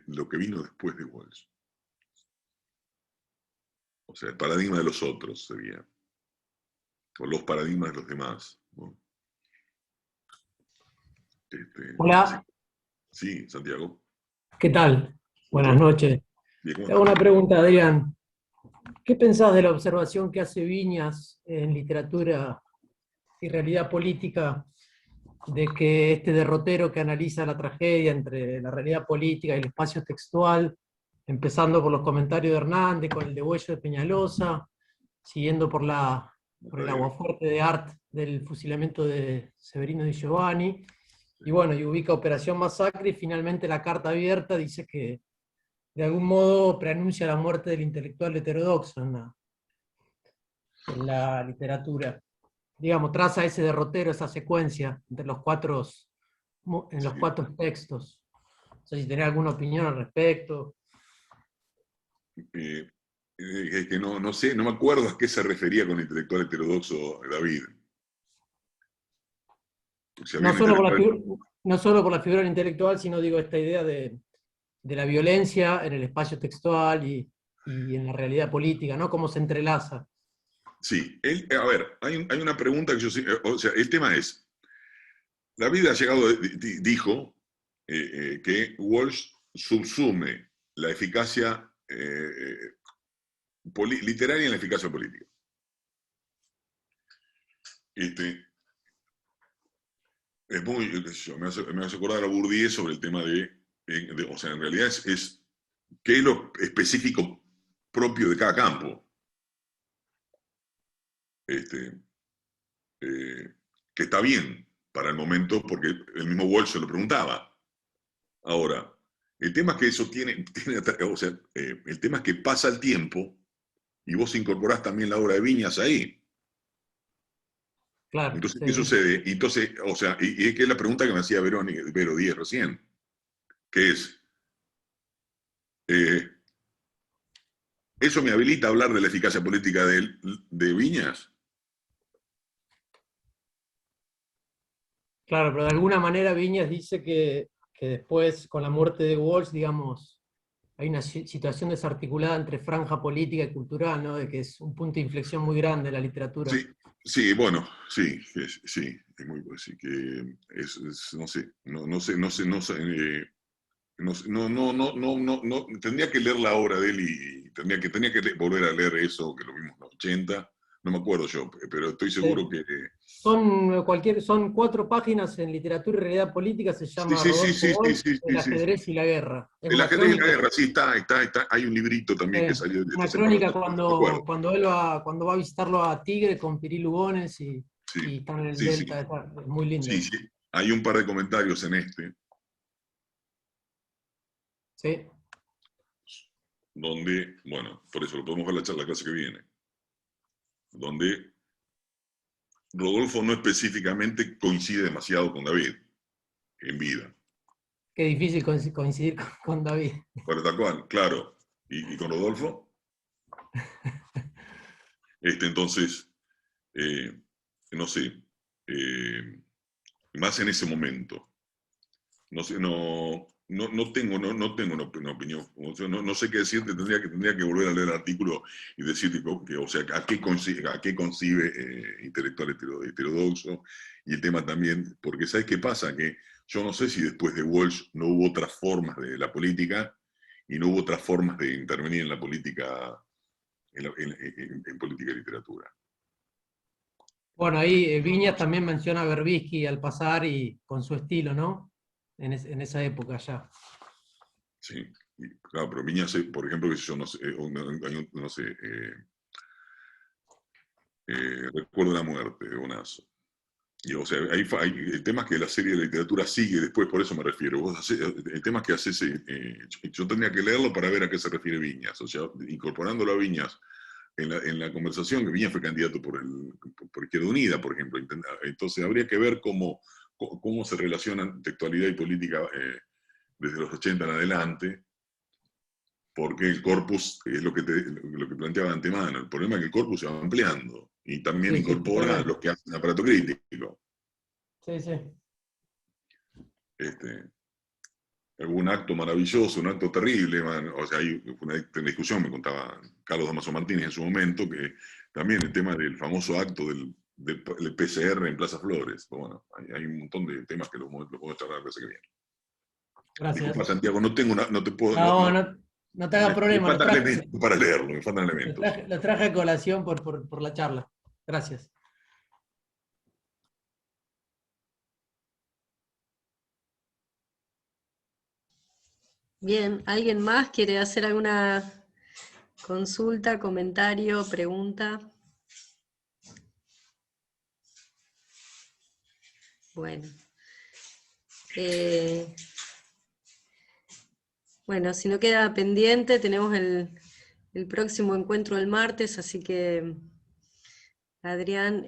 lo que vino después de Walsh. O sea, el paradigma de los otros sería. O los paradigmas de los demás, ¿no? Hola. Sí, Santiago. ¿Qué tal? Buenas noches. Te hago una pregunta, Adrián. ¿Qué pensás de la observación que hace Viñas en literatura y realidad política de que este derrotero que analiza la tragedia entre la realidad política y el espacio textual, empezando por los comentarios de Hernández, con el degüello de Peñalosa, siguiendo por el aguafuerte de Art del fusilamiento de Severino Di Giovanni, y bueno, y ubica Operación Masacre, y finalmente la carta abierta dice que de algún modo preanuncia la muerte del intelectual heterodoxo en la literatura. Digamos, traza ese derrotero, esa secuencia entre los cuatro textos. No sé si tenés alguna opinión al respecto. Es que no sé, no me acuerdo a qué se refería con intelectual heterodoxo David. No solo por la figura del intelectual, sino digo esta idea de la violencia en el espacio textual y en la realidad política, ¿no? Cómo se entrelaza. Sí, a ver, hay una pregunta que yo sí, o sea, el tema es, David ha llegado, dijo que Walsh subsume la eficacia literaria en la eficacia política. Es muy, me hace acordar a Bourdieu sobre el tema o sea, en realidad es qué es lo específico propio de cada campo. Que está bien para el momento, porque el mismo Walsh se lo preguntaba. Ahora, el tema es que eso o sea, el tema es que pasa el tiempo y vos incorporás también la obra de Viñas ahí. Claro, entonces, sí. ¿qué sucede? Entonces, o sea, y es que es la pregunta que me hacía Vero Díez recién, que es, ¿eso me habilita a hablar de la eficacia política de Viñas? Claro, pero de alguna manera Viñas dice que después, con la muerte de Walsh, digamos, hay una situación desarticulada entre franja política y cultural, ¿no? De que es un punto de inflexión muy grande en la literatura. Sí, bueno, sí, es muy, sí, que no sé, tendría que leer la obra de él y tendría que volver a leer eso, que lo vimos en los 80, no me acuerdo yo, pero estoy seguro que... Son 4 páginas en literatura y realidad política, se llama Rodolfo Walsh, El ajedrez y la guerra. Es El ajedrez y la guerra, sí, está, hay un librito también que salió de una crónica cuando va a visitarlo a Tigre con Piri Lugones y están en el Delta, es muy lindo. Sí, hay un par de comentarios en Sí. Donde, bueno, por eso lo podemos ver la clase que viene, donde Rodolfo no específicamente coincide demasiado con David en vida. Qué difícil coincidir con David. Pero tal cual, claro. ¿Y con Rodolfo? Entonces, no sé, más en ese momento. No sé, no tengo una opinión. No sé qué decirte, tendría que volver a leer el artículo y decirte que, o sea, a qué concibe intelectual heterodoxo, y el tema también, porque ¿sabes qué pasa? Que yo no sé si después de Walsh no hubo otras formas de la política y no hubo otras formas de intervenir en la política, en política y literatura. Bueno, ahí Viñas también menciona a Berbisky al pasar y con su estilo, ¿no? En esa época ya. Sí, claro, pero Viñas, por ejemplo, yo no sé, Recuerdo la muerte de Bonazo. Y, o sea, el tema es que la serie de literatura sigue después, por eso me refiero. El tema es que haces, yo tendría que leerlo para ver a qué se refiere Viñas, o sea, incorporándolo a Viñas en la conversación, que Viñas fue candidato por Izquierda Unida, por ejemplo. Entonces habría que ver cómo se relacionan textualidad y política desde los 80 en adelante, porque el corpus es lo que planteaba de antemano. El problema es que el corpus se va ampliando y también Sí, sí, incorpora a totalmente. los que hacen aparato crítico. Sí, sí. Algún acto maravilloso, un acto terrible, o sea, hay una discusión, me contaba Carlos Damaso Martínez en su momento, que también el tema del famoso acto del PCR en Plaza Flores. Bueno, hay un montón de temas que lo puedo charlar la vez que viene. Gracias. Disculpa, Santiago, no te puedo... No te hagas problema. Me faltan elementos para leerlo, me faltan elementos. Lo traje a colación por la charla. Gracias. Bien, ¿alguien más quiere hacer alguna consulta, comentario, pregunta? Bueno. Bueno, si no queda pendiente, tenemos el próximo encuentro el martes, así que, Adrián,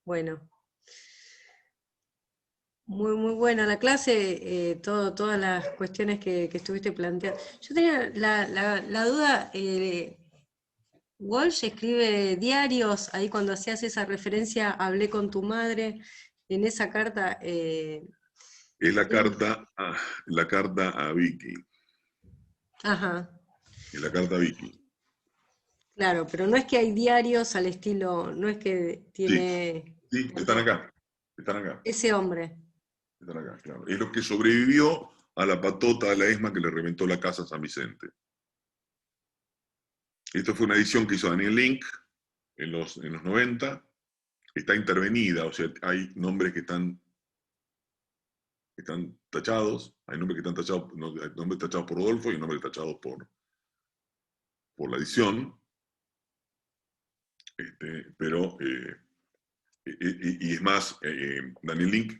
bueno, muy buena la clase, todas las cuestiones que estuviste planteando. Yo tenía la duda, Walsh escribe diarios, ahí cuando hacías esa referencia, hablé con tu madre, en esa carta... es la carta a Vicky. Ajá. Es la carta a Vicky. Claro, pero no es que hay diarios al estilo, no es que tiene... Sí, están acá. Están acá. Ese hombre. Están acá, claro. Es lo que sobrevivió a la patota, a la ESMA que le reventó la casa a San Vicente. Esto fue una edición que hizo Daniel Link en los 90. Está intervenida, o sea, hay nombres que están tachados, hay nombres que están tachados, hay nombres tachados por Rodolfo y nombres tachados por la edición. Pero, y es más, Daniel Link,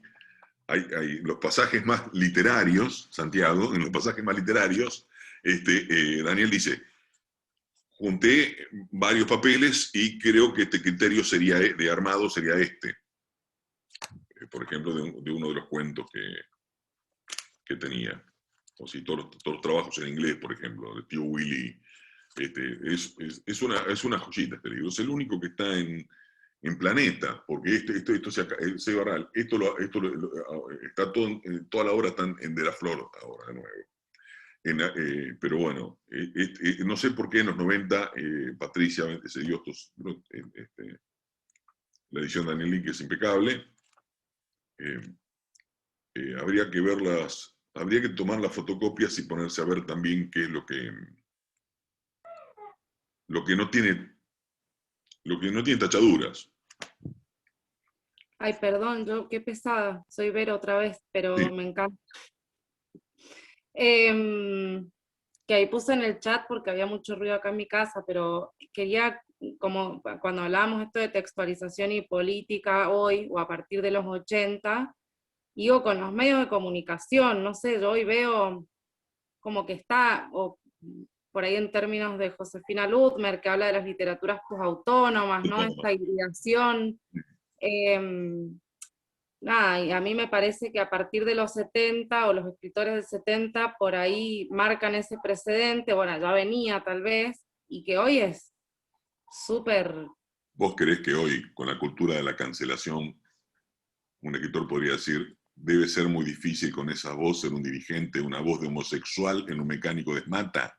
hay los pasajes más literarios, Santiago, en los pasajes más literarios, Daniel dice, junté varios papeles y creo que este criterio sería de armado sería este. Por ejemplo, de uno de los cuentos que tenía. O si todos los trabajos en inglés, por ejemplo, de Tío Willy. Es una joyita este libro. Es el único que está en Planeta, porque esto se Barral, está toda la obra está en De la Flor ahora de nuevo. Pero bueno, no sé por qué en los 90 Patricia se dio la edición de Daniel Link, que es impecable. Habría que verlas, habría que tomar las fotocopias y ponerse a ver también qué es lo que no tiene tachaduras. Ay, perdón, qué pesada, soy Vero otra vez, pero Sí. me encanta. Que ahí puse en el chat porque había mucho ruido acá en mi casa, pero quería, como cuando hablábamos esto de textualización y política hoy, o a partir de los 80, digo, con los medios de comunicación, no sé, yo hoy veo como que está, o por ahí en términos de Josefina Ludmer, que habla de las literaturas posautónomas, ¿no? Esta hibridación. Nada, y a mí me parece que a partir de los 70, o los escritores del 70, por ahí marcan ese precedente, bueno, ya venía tal vez, y que hoy es súper... ¿Vos creés que hoy, con la cultura de la cancelación, un escritor podría decir, debe ser muy difícil con esa voz ser un dirigente, una voz de homosexual en un mecánico de esmata?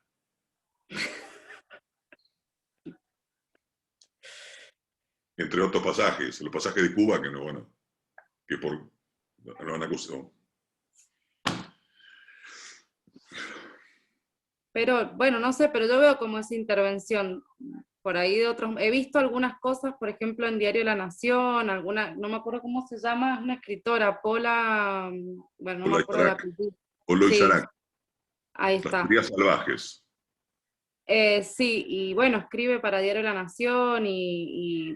Entre otros pasajes, los pasajes de Cuba, que no, bueno, que lo han acusado. Pero, bueno, no sé, pero yo veo como esa intervención por ahí de otros... He visto algunas cosas, por ejemplo, en Diario La Nación, no me acuerdo cómo se llama, es una escritora, Pola... Bueno, no me acuerdo la apellido. Oloy Sí, Sarak. ahí Las está. teorías salvajes. Sí, y bueno, escribe para Diario La Nación y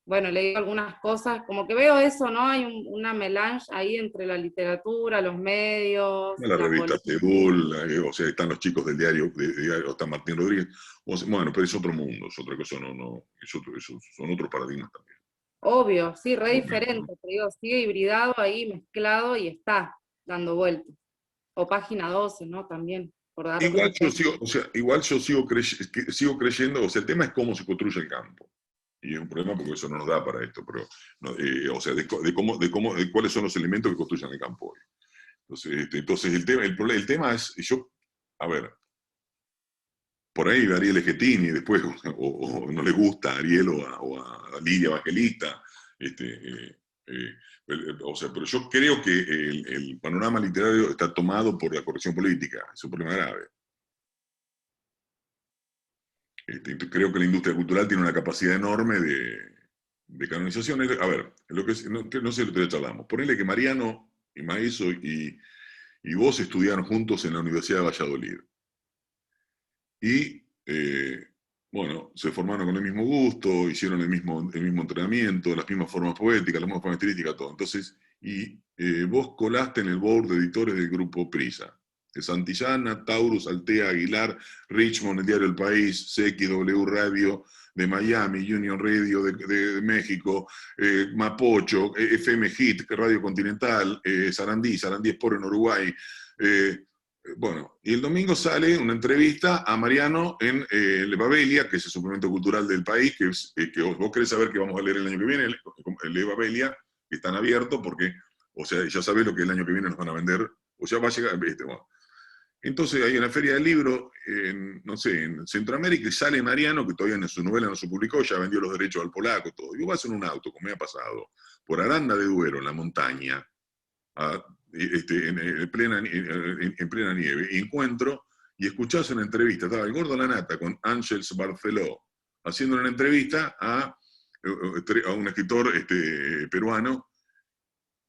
bueno, leí algunas cosas, como que veo eso, ¿no? Hay una melange ahí entre la literatura, los medios, La revista política. Sedul, o sea, están los chicos del diario, está Martín Rodríguez. Bueno, pero es otro mundo, es otra cosa, son otros paradigmas también. Obvio, sí, re Obvio, diferente, te digo, sigue hibridado ahí, mezclado y está dando vueltas. O página 12, ¿no? También. por dar Igual otro yo ejemplo. sigo, o sea, igual yo sigo creyendo, o sea, el tema es cómo se construye el campo. Y es un problema porque eso no nos da para esto, pero, o sea, de cuáles son los elementos que construyen el campo hoy. Entonces el tema es, a ver, por ahí Ariel Schettini después, o no le gusta a Ariel o a Lidia Evangelista, o sea, pero yo creo que el panorama literario está tomado por la corrección política, es un problema grave. Creo que la industria cultural tiene una capacidad enorme de canonización. A ver, no sé lo que charlamos. Ponele que Mariano y Maeso y vos estudiaron juntos en la Universidad de Valladolid. Y, bueno, se formaron con el mismo gusto, hicieron el mismo entrenamiento, las mismas formas poéticas, las mismas formas estilísticas, todo. Entonces, vos colaste en el board de editores del grupo Prisa. De Santillana, Taurus, Altea, Aguilar, Richmond, el diario El País, CXW Radio de Miami, Union Radio de México, Mapocho, FM Hit, Radio Continental, Sarandí Sport en Uruguay. Bueno, y el domingo sale una entrevista a Mariano en Levabelia, que es el suplemento cultural del País, que vos querés saber que vamos a leer el año que viene, el Levabelia, que están abiertos porque, o sea, ya sabés lo que el año que viene nos van a vender, o ya va a llegar, bueno. Entonces hay una feria del libro, no sé, en Centroamérica, y sale Mariano, que todavía en su novela no se publicó, ya vendió los derechos al polaco, todo. Y vos vas en un auto, como me ha pasado, por Aranda de Duero, en la montaña, en plena nieve, y encuentro y escuchás una entrevista, estaba el Gordo Lanata con Ángels Barceló, haciendo una entrevista a un escritor peruano,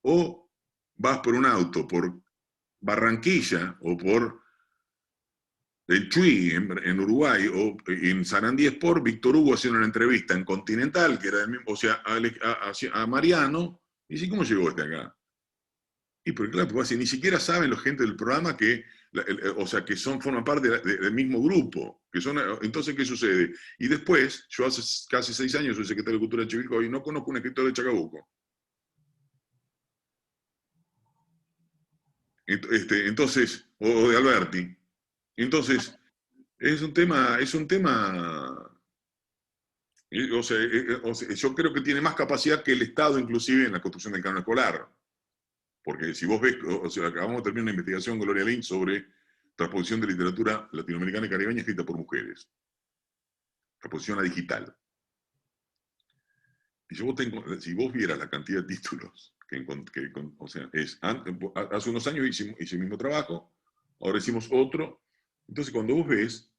o vas por un auto por Barranquilla o por el Chuy en Uruguay o en Sarandí Sport, Víctor Hugo haciendo una entrevista en Continental, que era el mismo, o sea, a Mariano, y dice, ¿cómo llegó este acá? Y porque claro, pues, ni siquiera saben los gente del programa que, o sea, que forman parte del mismo grupo. Entonces, ¿qué sucede? Y después, yo hace casi 6 años soy secretario de Cultura de Chivilcoy y no conozco un escritor de Chacabuco. Entonces, o de Alberti. Entonces, es un tema, o sea, yo creo que tiene más capacidad que el Estado, inclusive, en la construcción del canon escolar. Porque si vos ves, o sea, acabamos de terminar una investigación con Gloria Lynch sobre transposición de literatura latinoamericana y caribeña escrita por mujeres. Transposición a digital. Y si vos vieras la cantidad de títulos o sea, hace unos años hicimos el mismo trabajo, ahora hicimos otro. Entonces, cuando vos ves,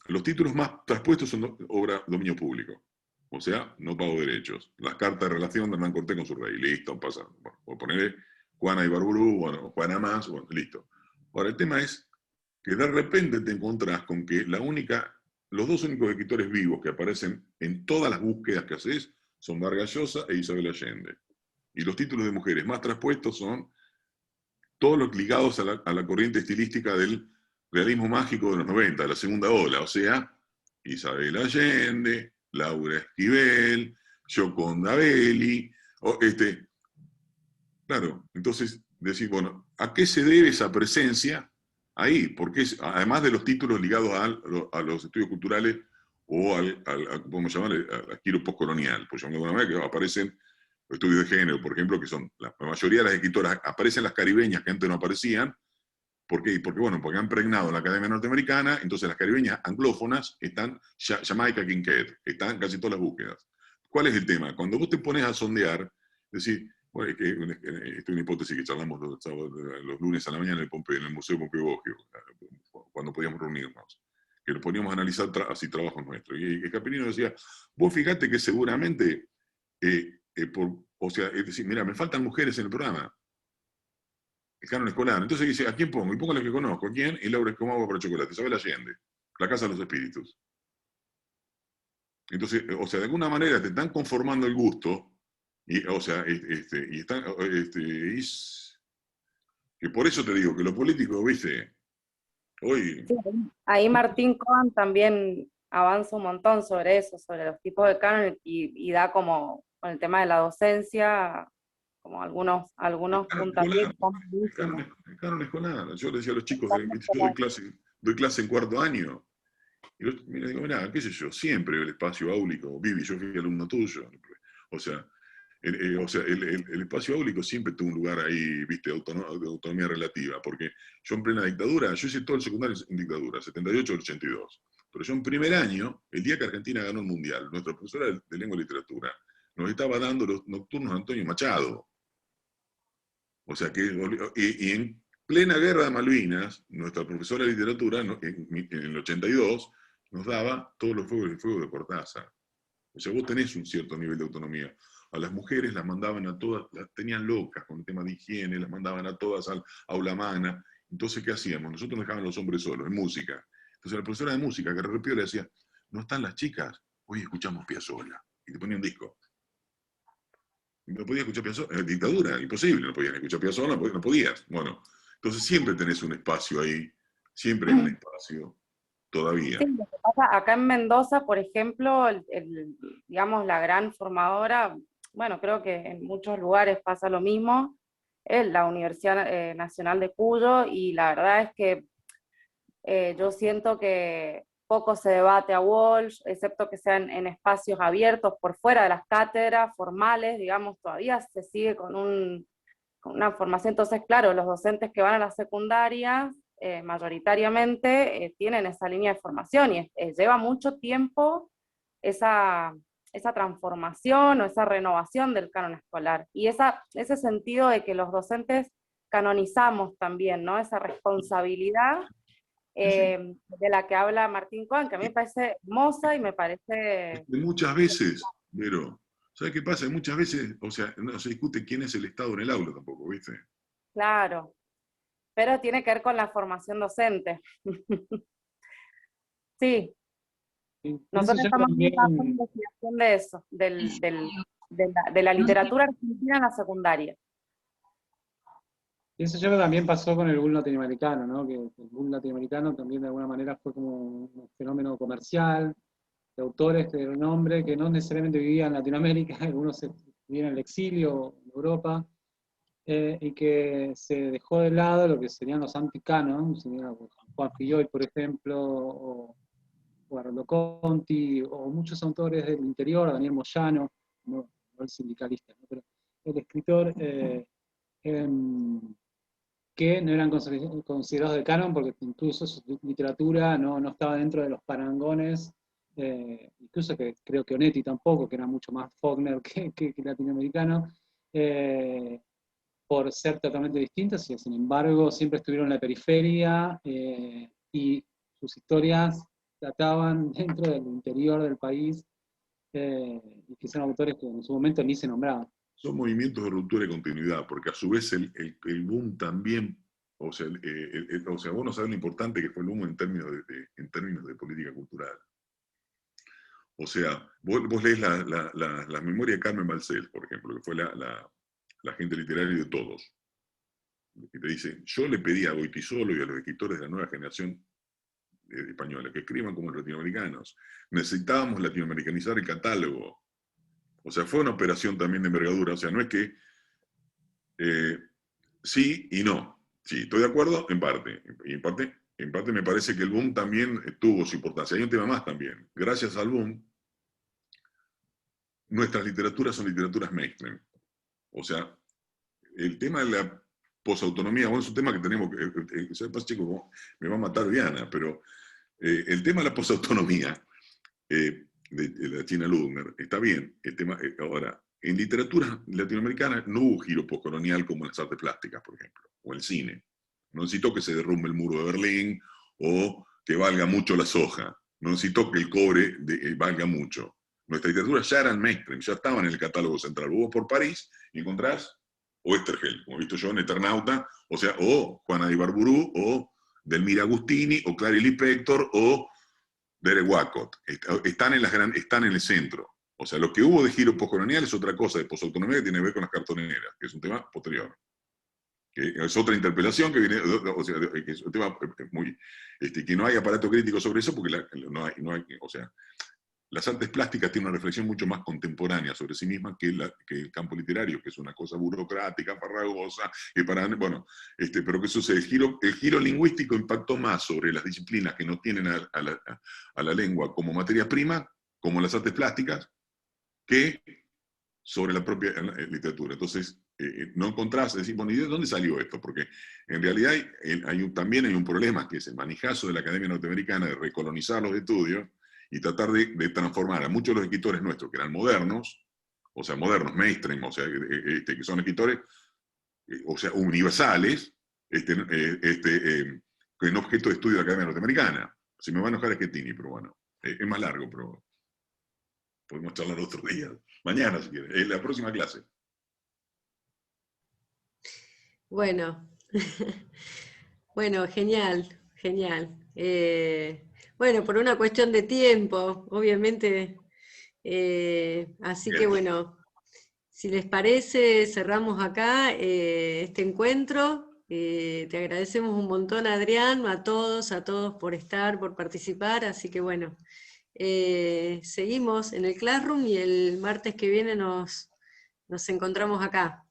los títulos más traspuestos son obra dominio público. O sea, no pago derechos. Las cartas de relación de Hernán Cortés con su rey. Listo, pasa. Bueno, o ponerle Juana Ibarburu, bueno, Juana más, bueno, listo. Ahora, el tema es que de repente te encontrás con que los dos únicos escritores vivos que aparecen en todas las búsquedas que haces son Vargas Llosa e Isabel Allende. Y los títulos de mujeres más traspuestos son todos los ligados a la corriente estilística del realismo mágico de los 90, de la segunda ola, o sea, Isabel Allende, Laura Esquivel, Gioconda Belli, claro, entonces decir, bueno, ¿a qué se debe esa presencia ahí? Porque además de los títulos ligados a los estudios culturales o podemos llamar al giro postcolonial, por llamarlo de alguna manera, que aparecen los estudios de género, por ejemplo, que son la mayoría de las escritoras, aparecen las caribeñas que antes no aparecían. ¿Por qué? Porque han pregnado en la Academia Norteamericana, entonces las caribeñas anglófonas están, Jamaica Kincaid, están casi todas las búsquedas. ¿Cuál es el tema? Cuando vos te pones a sondear, decir, bueno, esta es una hipótesis que charlamos los lunes a la mañana en el Museo Pompeo Bogio, cuando podíamos reunirnos, que nos poníamos a analizar así trabajos nuestros. Y Capellino decía, vos fíjate que seguramente, o sea, es decir, mira, me faltan mujeres en el programa, el canon escolar. Entonces dice, ¿a quién pongo? Y pongo a la que conozco. ¿A quién? Y Laura Escobar para chocolate. Isabel Allende. La Casa de los Espíritus. Entonces, o sea, de alguna manera te están conformando el gusto, o sea, y están, que por eso te digo que lo político, viste, hoy... Sí, ahí Martín Cohen también avanza un montón sobre eso, sobre los tipos de canon, y da como, con el tema de la docencia, como algunos puntos. El canon escolar. Yo le decía a los chicos, yo doy clase en cuarto año, y les digo, mirá, qué sé yo, siempre el espacio áulico, Vivi, yo fui alumno tuyo, o sea, el espacio áulico siempre tuvo un lugar ahí, viste, de autonomía relativa, porque yo en plena dictadura, yo hice todo el secundario en dictadura, 78 al 82, pero yo en primer año, el día que Argentina ganó el Mundial, nuestra profesora de lengua y literatura nos estaba dando los nocturnos a Antonio Machado. O sea que, y en plena guerra de Malvinas, nuestra profesora de literatura, en el 82, nos daba todos los fuegos de Cortázar. O sea, vos tenés un cierto nivel de autonomía. A las mujeres las mandaban a todas, las tenían locas con el tema de higiene, las mandaban a todas al aula magna. Entonces, ¿qué hacíamos? Nosotros nos dejaban a los hombres solos, en música. Entonces la profesora de música, que repitió, le decía, ¿no están las chicas? Hoy escuchamos Piazzolla. Y te ponía un disco. No podías escuchar Piazzolla, dictadura, imposible, no podías escuchar Piazzolla, no podías. Bueno, entonces siempre tenés un espacio ahí, siempre hay un espacio, todavía. Sí, lo que pasa acá en Mendoza, por ejemplo, digamos, la gran formadora, bueno, creo que en muchos lugares pasa lo mismo, es la Universidad Nacional de Cuyo, y la verdad es que yo siento que poco se debate a Walsh, excepto que sean en espacios abiertos por fuera de las cátedras formales, digamos, todavía se sigue con una formación. Entonces, claro, los docentes que van a las secundarias, mayoritariamente, tienen esa línea de formación, y lleva mucho tiempo esa transformación o esa renovación del canon escolar, y ese sentido de que los docentes canonizamos también, ¿no? Esa responsabilidad de la que habla Martín Cohen, que a mí me parece hermosa y me parece... Muchas veces, pero, ¿sabes qué pasa? Muchas veces, o sea, no se discute quién es el Estado en el aula tampoco, ¿viste? Claro, pero tiene que ver con la formación docente. Sí. Nosotros estamos haciendo investigación de eso, de la literatura argentina en la secundaria. Y eso yo creo que también pasó con el boom latinoamericano, ¿no? Que el boom latinoamericano también de alguna manera fue como un fenómeno comercial, de autores de renombre que no necesariamente vivían en Latinoamérica, algunos vivían en el exilio, en Europa, y que se dejó de lado lo que serían los anti-canon, Juan Filloy, por ejemplo, o Arnaldo Conti, o muchos autores del interior, Daniel Moyano, no el sindicalista, ¿no? Pero el escritor, que no eran considerados de canon porque incluso su literatura no estaba dentro de los parangones, incluso que creo que Onetti tampoco, que era mucho más Faulkner que latinoamericano, por ser totalmente distintos, y sin embargo siempre estuvieron en la periferia, y sus historias trataban dentro del interior del país, y que son autores que en su momento ni se nombraban. Son movimientos de ruptura y continuidad, porque a su vez el boom también, o sea, vos no sabés lo importante que fue el boom en términos de política cultural. O sea, vos lees la memoria de Carmen Balcells, por ejemplo, que fue la agente literaria de todos, y te dice, yo le pedí a Goytisolo y a los escritores de la nueva generación española que escriban como los latinoamericanos. Necesitábamos latinoamericanizar el catálogo. O sea, fue una operación también de envergadura. O sea, no es que sí y no. Sí, estoy de acuerdo en parte. Y en parte me parece que el boom también tuvo su importancia. Hay un tema más también. Gracias al boom, nuestras literaturas son literaturas mainstream. O sea, el tema de la posautonomía, bueno, es un tema que tenemos que... sepas, chicos, me va a matar Diana, pero el tema de la posautonomía de la China Ludner, está bien, el tema, ahora, en literatura latinoamericana no hubo giro postcolonial como en las artes plásticas, por ejemplo, o el cine. No necesitó que se derrumbe el muro de Berlín, o que valga mucho la soja. No necesitó que el cobre valga mucho. Nuestra literatura ya eran mainstream, ya estaban en el catálogo central. Vos por París y encontrás Oesterheld, como he visto yo en Eternauta, o sea, o Juana de Ibarburu, o Delmira Agustini, o Clarice Lispector, o Derek Walcott. Están en el centro. O sea, lo que hubo de giro postcolonial es otra cosa de posautonomía que tiene que ver con las cartoneras, que es un tema posterior. Que es otra interpelación que viene, o sea, que es un tema muy, que no hay aparato crítico sobre eso porque no hay, o sea, las artes plásticas tienen una reflexión mucho más contemporánea sobre sí mismas que el campo literario, que es una cosa burocrática, farragosa, bueno, pero ¿qué sucede? El giro lingüístico impactó más sobre las disciplinas que no tienen a la lengua como materia prima, como las artes plásticas, que sobre la propia literatura. Entonces, no encontrás, decir, bueno, ¿y de dónde salió esto? Porque en realidad también hay un problema, que es el manejazo de la Academia Norteamericana de recolonizar los estudios y tratar de transformar a muchos de los escritores nuestros, que eran modernos, o sea, modernos, mainstream, o sea, que son escritores, o sea, universales, en objeto de estudio de la Academia Norteamericana. Si me va a enojar es Schettini, pero bueno, es más largo, pero podemos charlar otro día. Mañana, si quieres, la próxima clase. Bueno, bueno, genial, genial. Bueno, por una cuestión de tiempo, obviamente. Así que bueno, si les parece, cerramos acá este encuentro. Te agradecemos un montón, Adrián, a todos por estar, por participar. Así que bueno, seguimos en el Classroom y el martes que viene nos encontramos acá.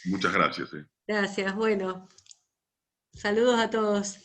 Muchas gracias. Gracias, bueno. Saludos a todos.